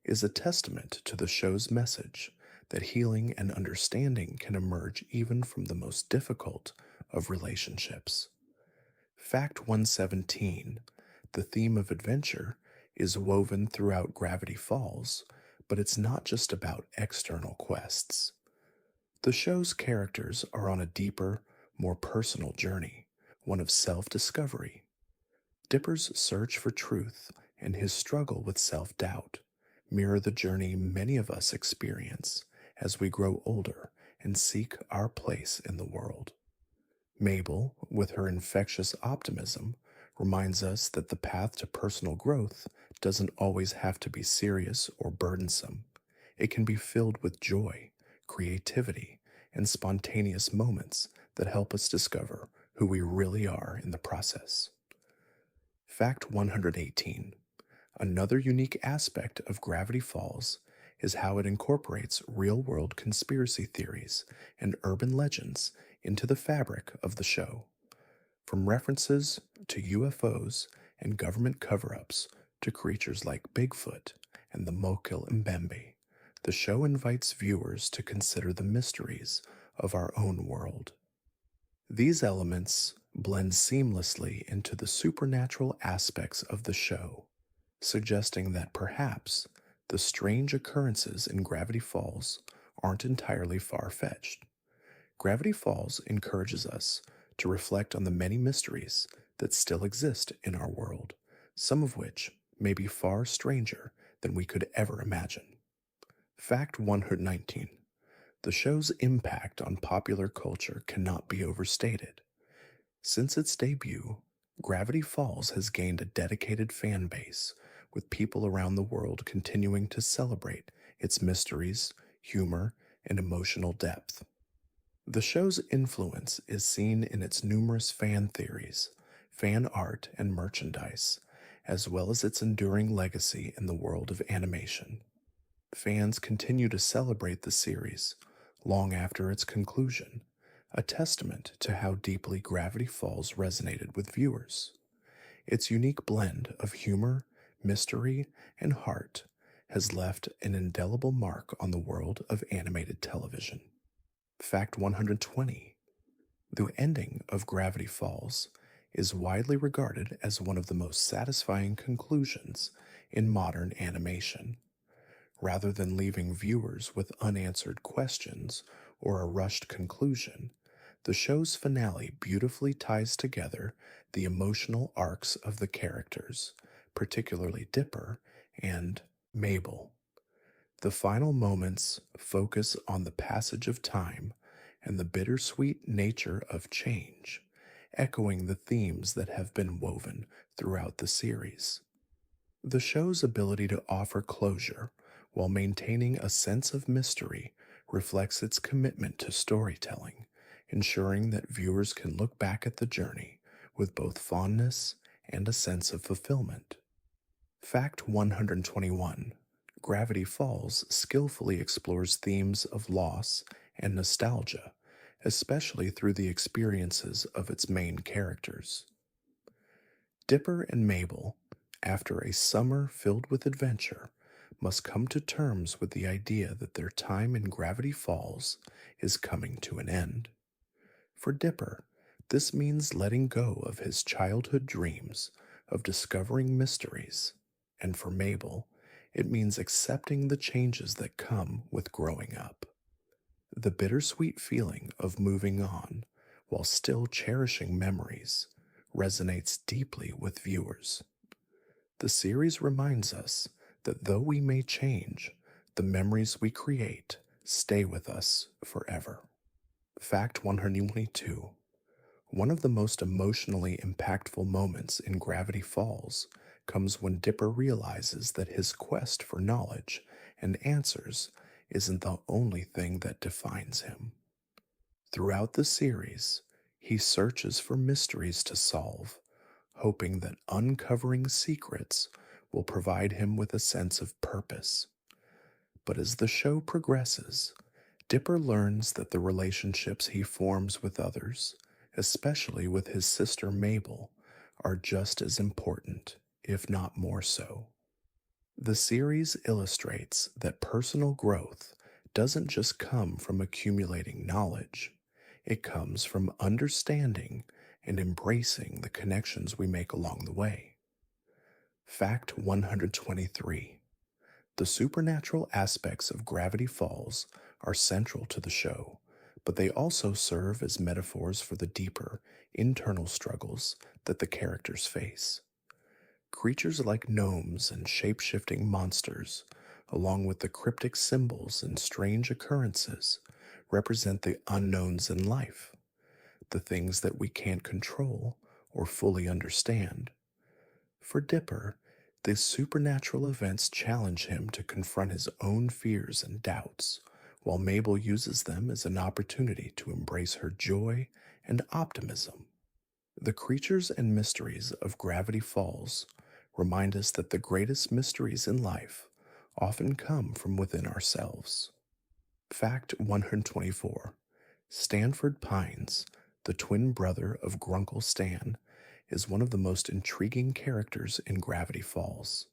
is a testament to the show's message that healing and understanding can emerge even from the most difficult of relationships. Fact 117. The theme of adventure is woven throughout Gravity Falls, but it's not just about external quests. The show's characters are on a deeper, more personal journey, one of self discovery. Dipper's search for truth and his struggle with self doubt mirror the journey many of us experience as we grow older and seek our place in the world. Mabel, with her infectious optimism, reminds us that the path to personal growth doesn't always have to be serious or burdensome. It can be filled with joy, creativity, and spontaneous moments that help us discover who we really are in the process. Fact 118. Another unique aspect of Gravity Falls is how it incorporates real world conspiracy theories and urban legends into the fabric of the show. From references to UFOs and government cover ups to creatures like Bigfoot and the Mokil Mbembe, the show invites viewers to consider the mysteries of our own world. These elements blend seamlessly into the supernatural aspects of the show, suggesting that perhaps the strange occurrences in Gravity Falls aren't entirely far fetched. Gravity Falls encourages us to reflect on the many mysteries that still exist in our world, some of which may be far stranger than we could ever imagine. Fact 119. The show's impact on popular culture cannot be overstated. Since its debut, Gravity Falls has gained a dedicated fan base, with people around the world continuing to celebrate its mysteries, humor, and emotional depth. The show's influence is seen in its numerous fan theories, fan art, and merchandise, as well as its enduring legacy in the world of animation. Fans continue to celebrate the series long after its conclusion, a testament to how deeply Gravity Falls resonated with viewers. Its unique blend of humor, mystery, and heart has left an indelible mark on the world of animated television. Fact 120. The ending of Gravity Falls is widely regarded as one of the most satisfying conclusions in modern animation. Rather than leaving viewers with unanswered questions or a rushed conclusion, the show's finale beautifully ties together the emotional arcs of the characters, particularly Dipper and Mabel. The final moments focus on the passage of time and the bittersweet nature of change, echoing the themes that have been woven throughout the series. The show's ability to offer closure while maintaining a sense of mystery reflects its commitment to storytelling, ensuring that viewers can look back at the journey with both fondness and a sense of fulfillment. Fact 121. Gravity Falls skillfully explores themes of loss and nostalgia, especially through the experiences of its main characters. Dipper and Mabel, after a summer filled with adventure, must come to terms with the idea that their time in Gravity Falls is coming to an end. For Dipper, this means letting go of his childhood dreams of discovering mysteries, and for Mabel, it means accepting the changes that come with growing up. The bittersweet feeling of moving on while still cherishing memories resonates deeply with viewers. The series reminds us that though we may change, the memories we create stay with us forever. Fact 122. One of the most emotionally impactful moments in Gravity Falls comes when Dipper realizes that his quest for knowledge and answers isn't the only thing that defines him. Throughout the series, he searches for mysteries to solve, hoping that uncovering secrets will provide him with a sense of purpose. But as the show progresses, Dipper learns that the relationships he forms with others, especially with his sister Mabel, are just as important, if not more so. The series illustrates that personal growth doesn't just come from accumulating knowledge, it comes from understanding and embracing the connections we make along the way. Fact 123. The supernatural aspects of Gravity Falls are central to the show, but they also serve as metaphors for the deeper, internal struggles that the characters face. Creatures like gnomes and shape-shifting monsters, along with the cryptic symbols and strange occurrences, represent the unknowns in life, the things that we can't control or fully understand. For Dipper, these supernatural events challenge him to confront his own fears and doubts, while Mabel uses them as an opportunity to embrace her joy and optimism. The creatures and mysteries of Gravity Falls remind us that the greatest mysteries in life often come from within ourselves. Fact 124. Stanford Pines, the twin brother of Grunkle Stan, is one of the most intriguing characters in Gravity Falls.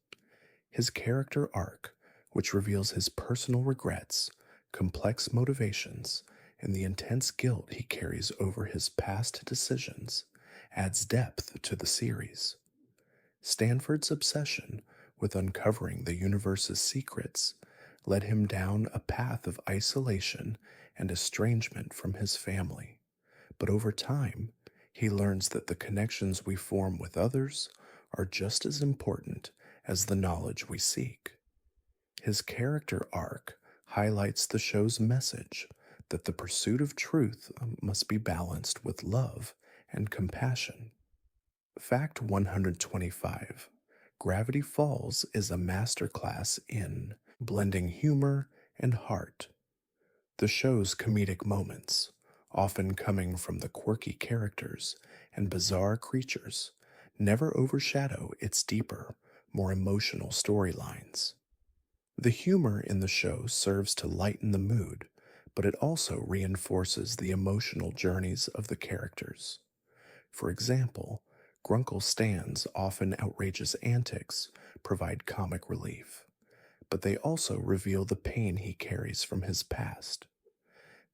His character arc, which reveals his personal regrets, complex motivations, and the intense guilt he carries over his past decisions, adds depth to the series. Stanford's obsession with uncovering the universe's secrets led him down a path of isolation and estrangement from his family. But over time, he learns that the connections we form with others are just as important as the knowledge we seek. His character arc highlights the show's message that the pursuit of truth must be balanced with love and compassion. Fact 125. Gravity Falls is a masterclass in blending humor and heart. The show's comedic moments, often coming from the quirky characters and bizarre creatures, never overshadow its deeper, more emotional storylines. The humor in the show serves to lighten the mood, but it also reinforces the emotional journeys of the characters. For example, Grunkle Stan's often outrageous antics provide comic relief, but they also reveal the pain he carries from his past.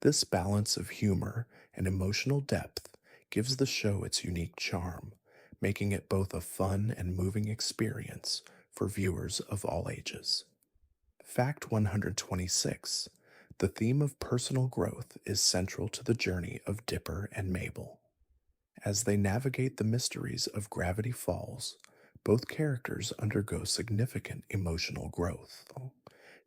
This balance of humor and emotional depth gives the show its unique charm, making it both a fun and moving experience for viewers of all ages. Fact 126. The theme of personal growth is central to the journey of Dipper and Mabel. As they navigate the mysteries of Gravity Falls, both characters undergo significant emotional growth.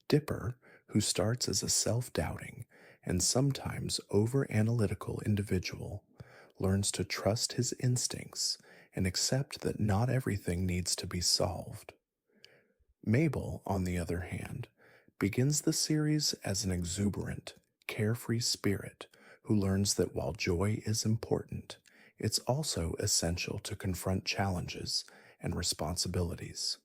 Dipper, who starts as a self-doubting and sometimes over-analytical individual, learns to trust his instincts and accept that not everything needs to be solved. Mabel, on the other hand, begins the series as an exuberant, carefree spirit who learns that while joy is important, it's also essential to confront challenges and responsibilities.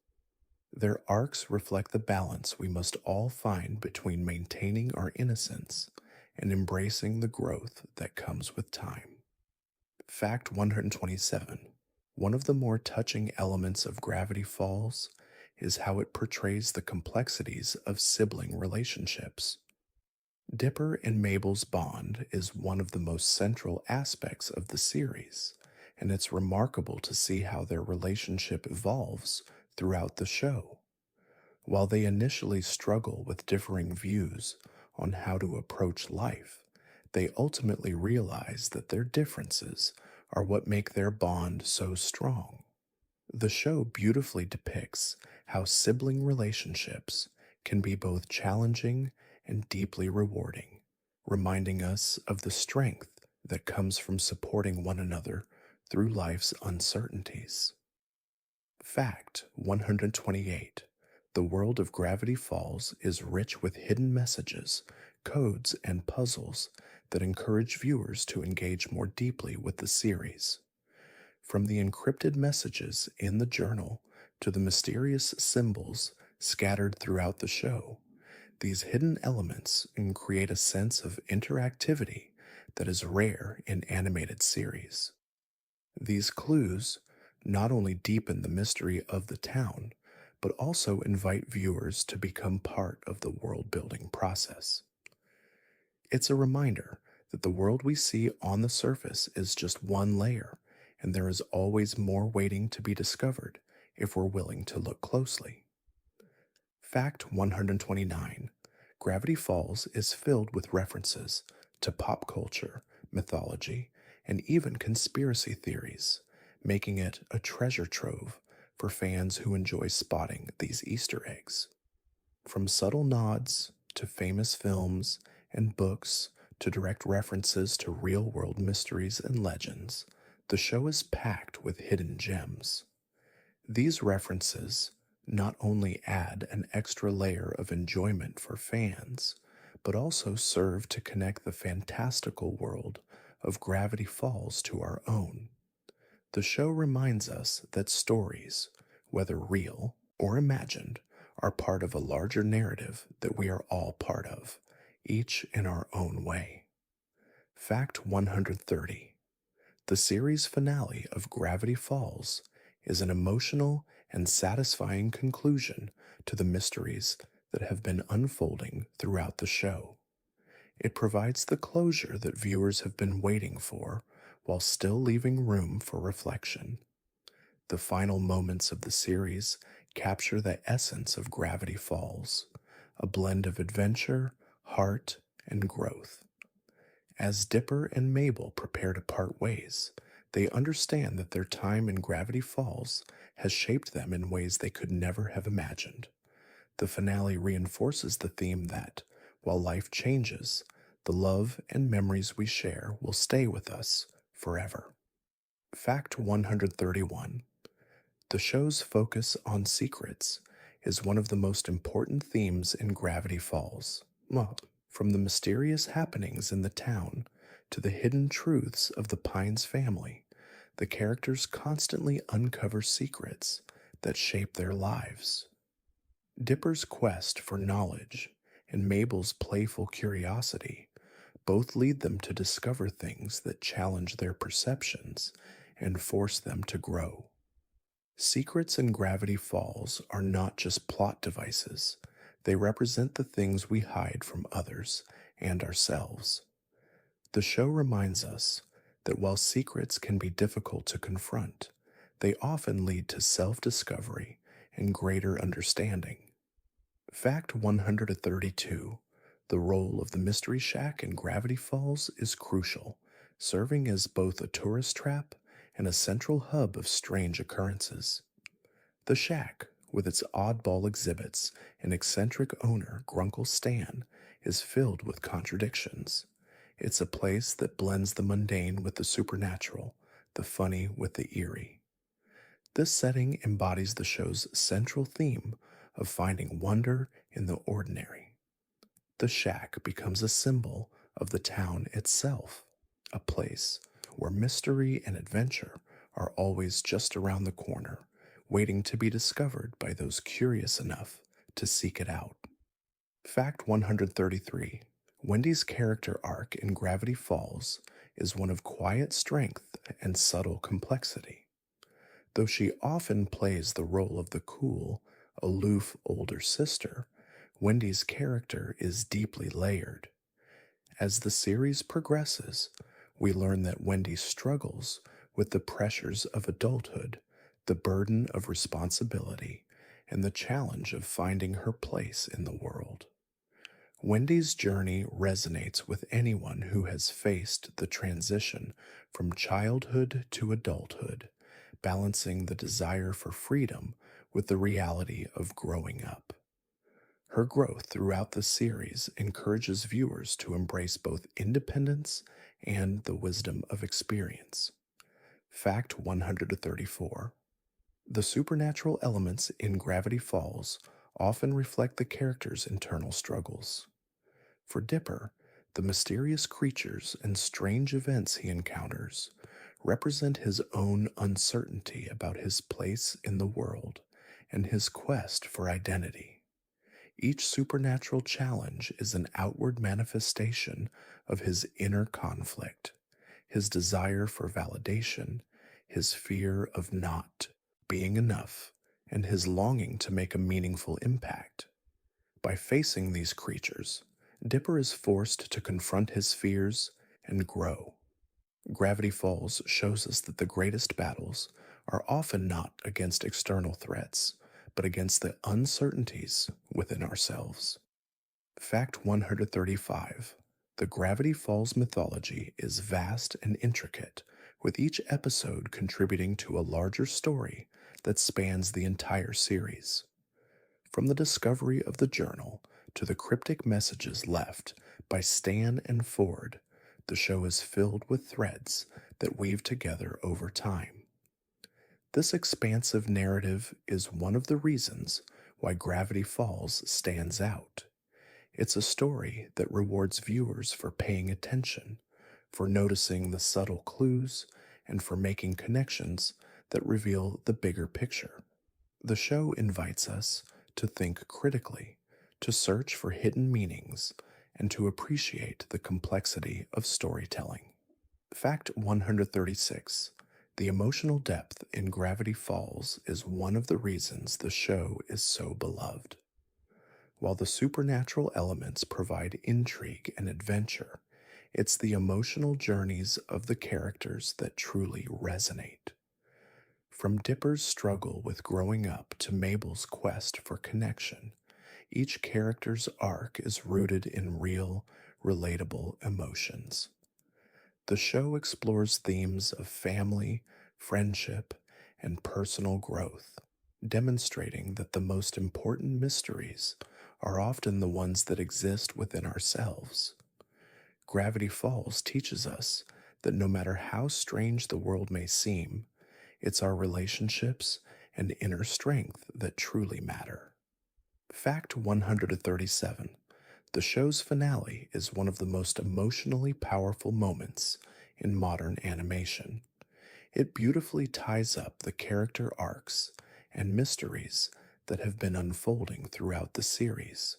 Their arcs reflect the balance we must all find between maintaining our innocence and embracing the growth that comes with time. Fact 127. One of the more touching elements of Gravity Falls is how it portrays the complexities of sibling relationships. Dipper and Mabel's bond is one of the most central aspects of the series, and it's remarkable to see how their relationship evolves throughout the show. While they initially struggle with differing views on how to approach life, they ultimately realize that their differences are what make their bond so strong. The show beautifully depicts how sibling relationships can be both challenging and deeply rewarding, reminding us of the strength that comes from supporting one another through life's uncertainties. Fact 128. The world of Gravity Falls is rich with hidden messages, codes, and puzzles that encourage viewers to engage more deeply with the series. From the encrypted messages in the journal to the mysterious symbols scattered throughout the show, these hidden elements can create a sense of interactivity that is rare in animated series. These clues not only deepen the mystery of the town, but also invite viewers to become part of the world building process. It's a reminder that the world we see on the surface is just one layer, and there is always more waiting to be discovered if we're willing to look closely. Fact 129. Gravity Falls is filled with references to pop culture, mythology, and even conspiracy theories, making it a treasure trove for fans who enjoy spotting these Easter eggs. From subtle nods to famous films and books to direct references to real world mysteries and legends, the show is packed with hidden gems. These references not only add an extra layer of enjoyment for fans, but also serve to connect the fantastical world of Gravity Falls to our own. The show reminds us that stories, whether real or imagined, are part of a larger narrative that we are all part of, each in our own way. Fact 130. The series finale of Gravity Falls is an emotional and satisfying conclusion to the mysteries that have been unfolding throughout the show. It provides the closure that viewers have been waiting for while still leaving room for reflection. The final moments of the series capture the essence of Gravity Falls, a blend of adventure, heart, and growth. As Dipper and Mabel prepare to part ways, they understand that their time in Gravity Falls has shaped them in ways they could never have imagined. The finale reinforces the theme that, while life changes, the love and memories we share will stay with us forever. Fact 131. The show's focus on secrets is one of the most important themes in Gravity Falls. Well, from the mysterious happenings in the town to the hidden truths of the Pines family, the characters constantly uncover secrets that shape their lives. Dipper's quest for knowledge and Mabel's playful curiosity both lead them to discover things that challenge their perceptions and force them to grow. Secrets in Gravity Falls are not just plot devices, they represent the things we hide from others and ourselves. The show reminds us that while secrets can be difficult to confront, they often lead to self discovery and greater understanding. Fact 132. The role of the Mystery Shack in Gravity Falls is crucial, serving as both a tourist trap and a central hub of strange occurrences. The shack, with its oddball exhibits and eccentric owner Grunkle Stan, is filled with contradictions. It's a place that blends the mundane with the supernatural, the funny with the eerie. This setting embodies the show's central theme of finding wonder in the ordinary. The shack becomes a symbol of the town itself, a place where mystery and adventure are always just around the corner, waiting to be discovered by those curious enough to seek it out. Fact 133. Wendy's character arc in Gravity Falls is one of quiet strength and subtle complexity. Though she often plays the role of the cool, aloof older sister, Wendy's character is deeply layered. As the series progresses, we learn that Wendy struggles with the pressures of adulthood, the burden of responsibility, and the challenge of finding her place in the world. Wendy's journey resonates with anyone who has faced the transition from childhood to adulthood, balancing the desire for freedom with the reality of growing up. Her growth throughout the series encourages viewers to embrace both independence and the wisdom of experience. Fact 134. The supernatural elements in Gravity Falls often reflect the character's internal struggles. For Dipper, the mysterious creatures and strange events he encounters represent his own uncertainty about his place in the world and his quest for identity. Each supernatural challenge is an outward manifestation of his inner conflict, his desire for validation, his fear of not being enough, and his longing to make a meaningful impact. By facing these creatures, Dipper is forced to confront his fears and grow. Gravity Falls shows us that the greatest battles are often not against external threats, but against the uncertainties within ourselves. Fact 135. The Gravity Falls mythology is vast and intricate, with each episode contributing to a larger story that spans the entire series. From the discovery of the journal to the cryptic messages left by Stan and Ford, the show is filled with threads that weave together over time. This expansive narrative is one of the reasons why Gravity Falls stands out. It's a story that rewards viewers for paying attention, for noticing the subtle clues, and for making connections that reveal the bigger picture. The show invites us to think critically, to search for hidden meanings, and to appreciate the complexity of storytelling. Fact 136. The emotional depth in Gravity Falls is one of the reasons the show is so beloved. While the supernatural elements provide intrigue and adventure, it's the emotional journeys of the characters that truly resonate. From Dipper's struggle with growing up to Mabel's quest for connection, each character's arc is rooted in real, relatable emotions. The show explores themes of family, friendship, and personal growth, demonstrating that the most important mysteries are often the ones that exist within ourselves. Gravity Falls teaches us that no matter how strange the world may seem, it's our relationships and inner strength that truly matter. Fact 137. The show's finale is one of the most emotionally powerful moments in modern animation. It beautifully ties up the character arcs and mysteries that have been unfolding throughout the series.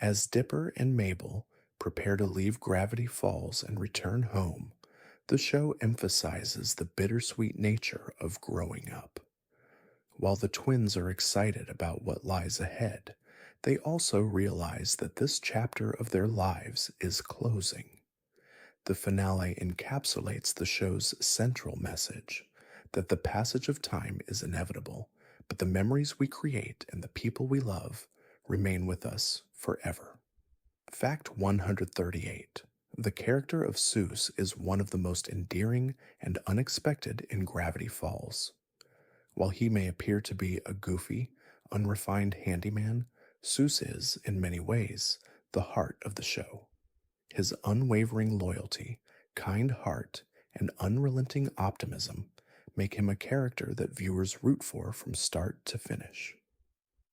As Dipper and Mabel prepare to leave Gravity Falls and return home, the show emphasizes the bittersweet nature of growing up. While the twins are excited about what lies ahead, they also realize that this chapter of their lives is closing. The finale encapsulates the show's central message that the passage of time is inevitable, but the memories we create and the people we love remain with us forever. Fact 138. The character of Seuss is one of the most endearing and unexpected in Gravity Falls. While he may appear to be a goofy, unrefined handyman, Seuss is, in many ways, the heart of the show. His unwavering loyalty, kind heart, and unrelenting optimism make him a character that viewers root for from start to finish.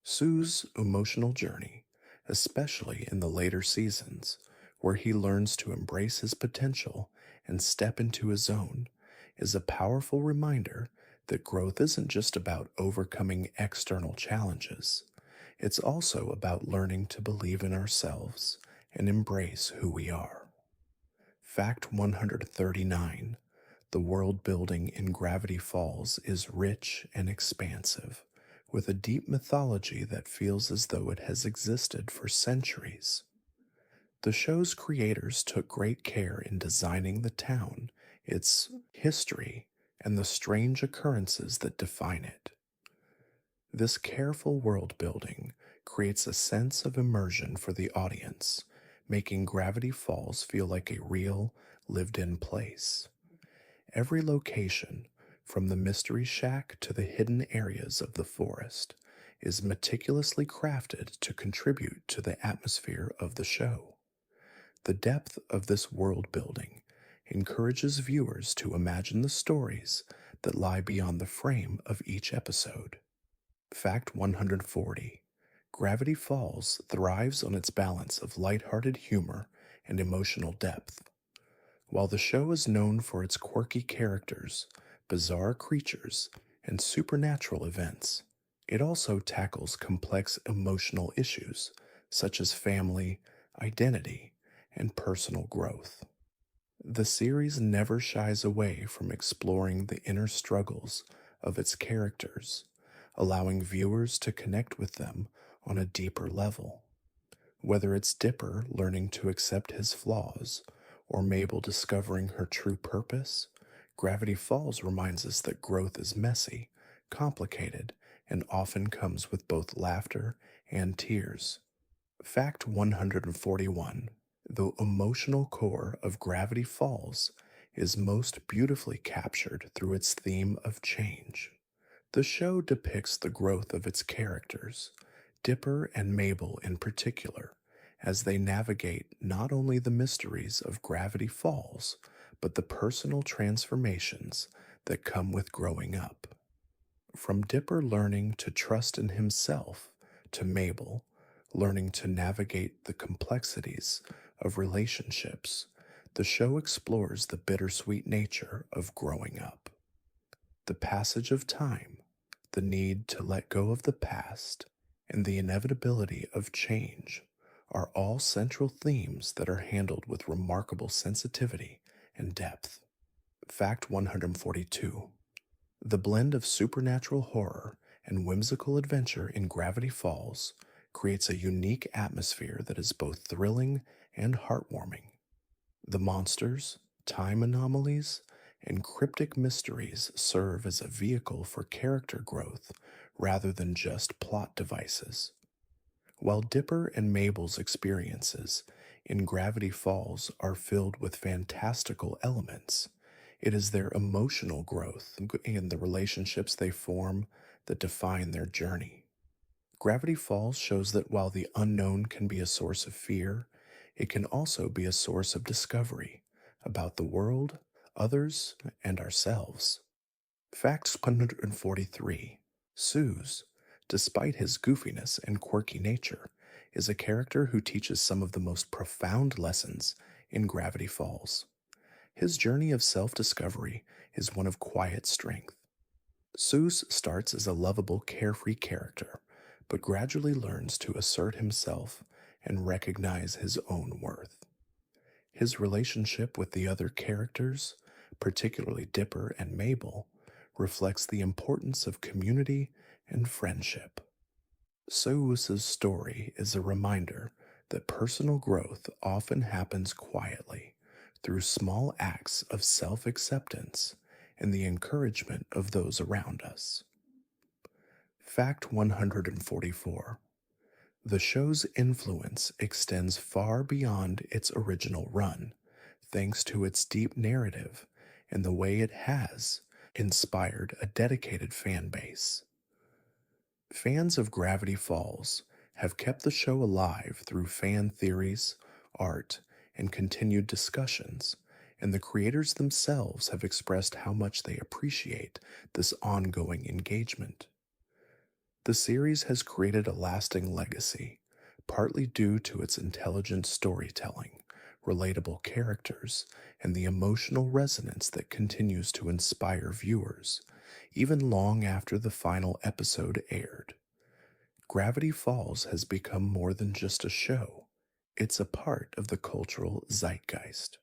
Sue's emotional journey, especially in the later seasons, where he learns to embrace his potential and step into his own, is a powerful reminder that growth isn't just about overcoming external challenges. It's also about learning to believe in ourselves and embrace who we are. Fact 139. The world building in Gravity Falls is rich and expansive, with a deep mythology that feels as though it has existed for centuries. The show's creators took great care in designing the town, its history, and the strange occurrences that define it. This careful world building creates a sense of immersion for the audience, making Gravity Falls feel like a real, lived in place. Every location, from the mystery shack to the hidden areas of the forest, is meticulously crafted to contribute to the atmosphere of the show. The depth of this world building encourages viewers to imagine the stories that lie beyond the frame of each episode. Fact 140: Gravity Falls thrives on its balance of lighthearted humor and emotional depth. While the show is known for its quirky characters, bizarre creatures, and supernatural events, it also tackles complex emotional issues such as family, identity, and personal growth. The series never shies away from exploring the inner struggles of its characters, allowing viewers to connect with them on a deeper level. Whether it's Dipper learning to accept his flaws or Mabel discovering her true purpose, Gravity Falls reminds us that growth is messy, complicated, and often comes with both laughter and tears. Fact 141: The emotional core of Gravity Falls is most beautifully captured through its theme of change. The show depicts the growth of its characters, Dipper and Mabel in particular, as they navigate not only the mysteries of Gravity Falls, but the personal transformations that come with growing up. From Dipper learning to trust in himself to Mabel learning to navigate the complexities of relationships, the show explores the bittersweet nature of growing up. The passage of time, the need to let go of the past, and the inevitability of change are all central themes that are handled with remarkable sensitivity and depth. Fact 142: The blend of supernatural horror and whimsical adventure in Gravity Falls creates a unique atmosphere that is both thrilling and heartwarming. The monsters, time anomalies, and cryptic mysteries serve as a vehicle for character growth rather than just plot devices. While Dipper and Mabel's experiences in Gravity Falls are filled with fantastical elements, it is their emotional growth and the relationships they form that define their journey. Gravity Falls shows that while the unknown can be a source of fear, it can also be a source of discovery about the world, others, and ourselves. Fact 143: Suze, despite his goofiness and quirky nature, is a character who teaches some of the most profound lessons in Gravity Falls. His journey of self discovery is one of quiet strength. Suze starts as a lovable, carefree character, but gradually learns to assert himself and recognize his own worth. His relationship with the other characters, particularly Dipper and Mabel, reflects the importance of community and friendship. Suze's story is a reminder that personal growth often happens quietly through small acts of self acceptance and the encouragement of those around us. Fact 144: The show's influence extends far beyond its original run, thanks to its deep narrative and the way it has inspired a dedicated fan base. Fans of Gravity Falls have kept the show alive through fan theories, art, and continued discussions, and the creators themselves have expressed how much they appreciate this ongoing engagement. The series has created a lasting legacy, partly due to its intelligent storytelling, relatable characters, and the emotional resonance that continues to inspire viewers, even long after the final episode aired. Gravity Falls has become more than just a show, it's a part of the cultural zeitgeist.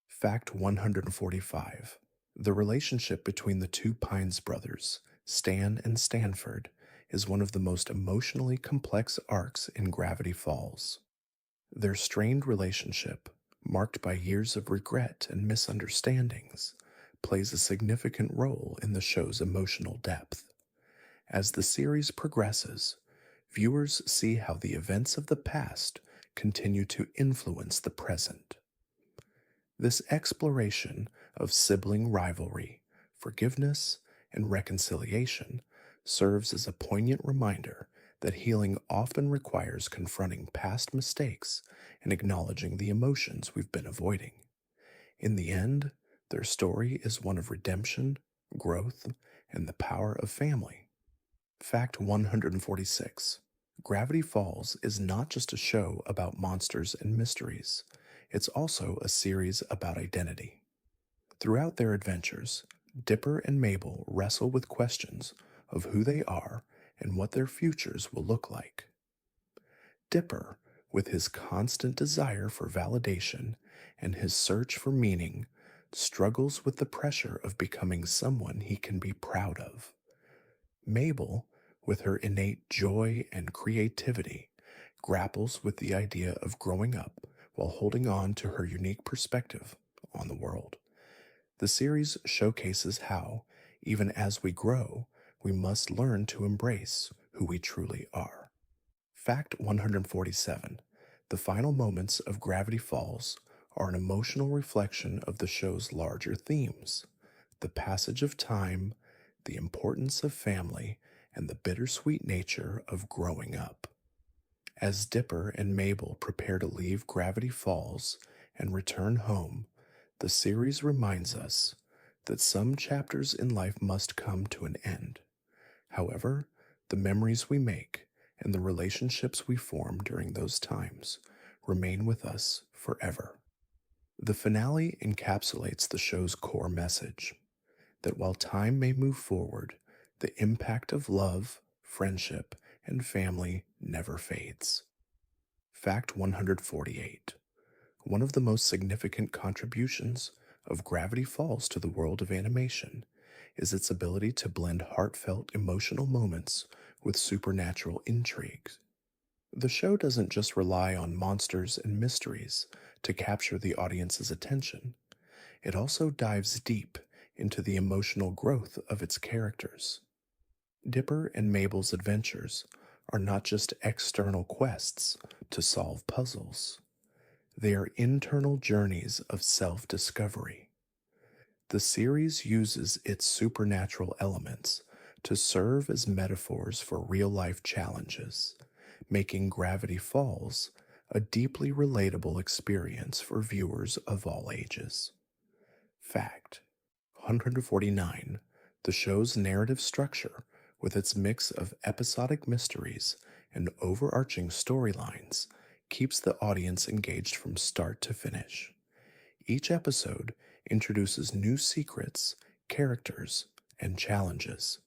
Fact 145: The relationship between the two Pines brothers, Stan and Stanford, is one of the most emotionally complex arcs in Gravity Falls. Their strained relationship, marked by years of regret and misunderstandings, plays a significant role in the show's emotional depth. As the series progresses, viewers see how the events of the past continue to influence the present. This exploration of sibling rivalry, forgiveness, and reconciliation serves as a poignant reminder that healing often requires confronting past mistakes and acknowledging the emotions we've been avoiding. In the end, their story is one of redemption, growth, and the power of family. Fact 146: Gravity Falls is not just a show about monsters and mysteries, it's also a series about identity. Throughout their adventures, Dipper and Mabel wrestle with questions of who they are and what their futures will look like. Dipper, with his constant desire for validation and his search for meaning, struggles with the pressure of becoming someone he can be proud of. Mabel, with her innate joy and creativity, grapples with the idea of growing up while holding on to her unique perspective on the world. The series showcases how, even as we grow, we must learn to embrace who we truly are. Fact 147: The final moments of Gravity Falls are an emotional reflection of the show's larger themes: the passage of time, the importance of family, and the bittersweet nature of growing up. As Dipper and Mabel prepare to leave Gravity Falls and return home, the series reminds us that some chapters in life must come to an end. However, the memories we make and the relationships we form during those times remain with us forever. The finale encapsulates the show's core message that while time may move forward, the impact of love, friendship, and family never fades. Fact 148: One of the most significant contributions of Gravity Falls to the world of animation is its ability to blend heartfelt emotional moments with supernatural intrigues. The show doesn't just rely on monsters and mysteries to capture the audience's attention, it also dives deep into the emotional growth of its characters. Dipper and Mabel's adventures are not just external quests to solve puzzles, they are internal journeys of self discovery. The series uses its supernatural elements to serve as metaphors for real life challenges, making Gravity Falls a deeply relatable experience for viewers of all ages. Fact 149: The show's narrative structure, with its mix of episodic mysteries and overarching storylines, keeps the audience engaged from start to finish. Each episode introduces new secrets, characters, and challenges,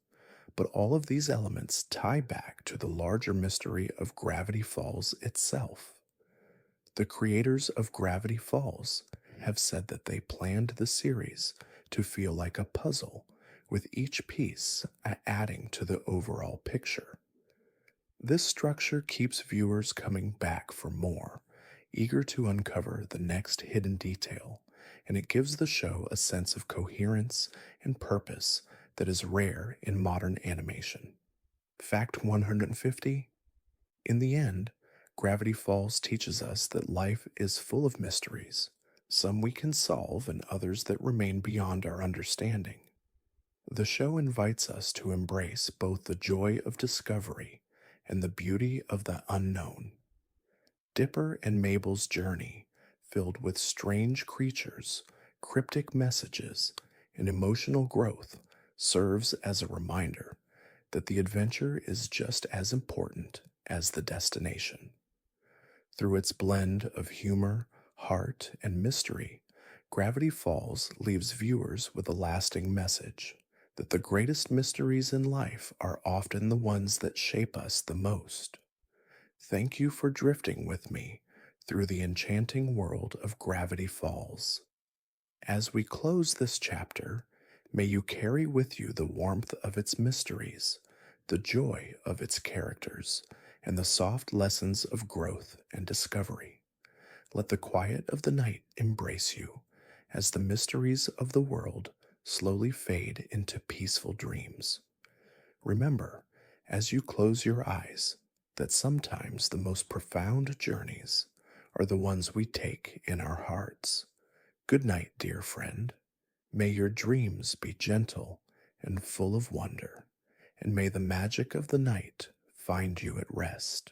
but all of these elements tie back to the larger mystery of Gravity Falls itself. The creators of Gravity Falls have said that they planned the series to feel like a puzzle, with each piece adding to the overall picture. This structure keeps viewers coming back for more, eager to uncover the next hidden detail, and it gives the show a sense of coherence and purpose that is rare in modern animation. Fact 150: In the end, Gravity Falls teaches us that life is full of mysteries, some we can solve and others that remain beyond our understanding. The show invites us to embrace both the joy of discovery and the beauty of the unknown. Dipper and Mabel's journey, filled with strange creatures, cryptic messages, and emotional growth, serves as a reminder that the adventure is just as important as the destination. Through its blend of humor, heart, and mystery, Gravity Falls leaves viewers with a lasting message that the greatest mysteries in life are often the ones that shape us the most. Thank you for drifting with me through the enchanting world of Gravity Falls. As we close this chapter, may you carry with you the warmth of its mysteries, the joy of its characters, and the soft lessons of growth and discovery. Let the quiet of the night embrace you as the mysteries of the world slowly fade into peaceful dreams. Remember, as you close your eyes, that sometimes the most profound journeys are the ones we take in our hearts. Good night, dear friend. May your dreams be gentle and full of wonder, and may the magic of the night find you at rest.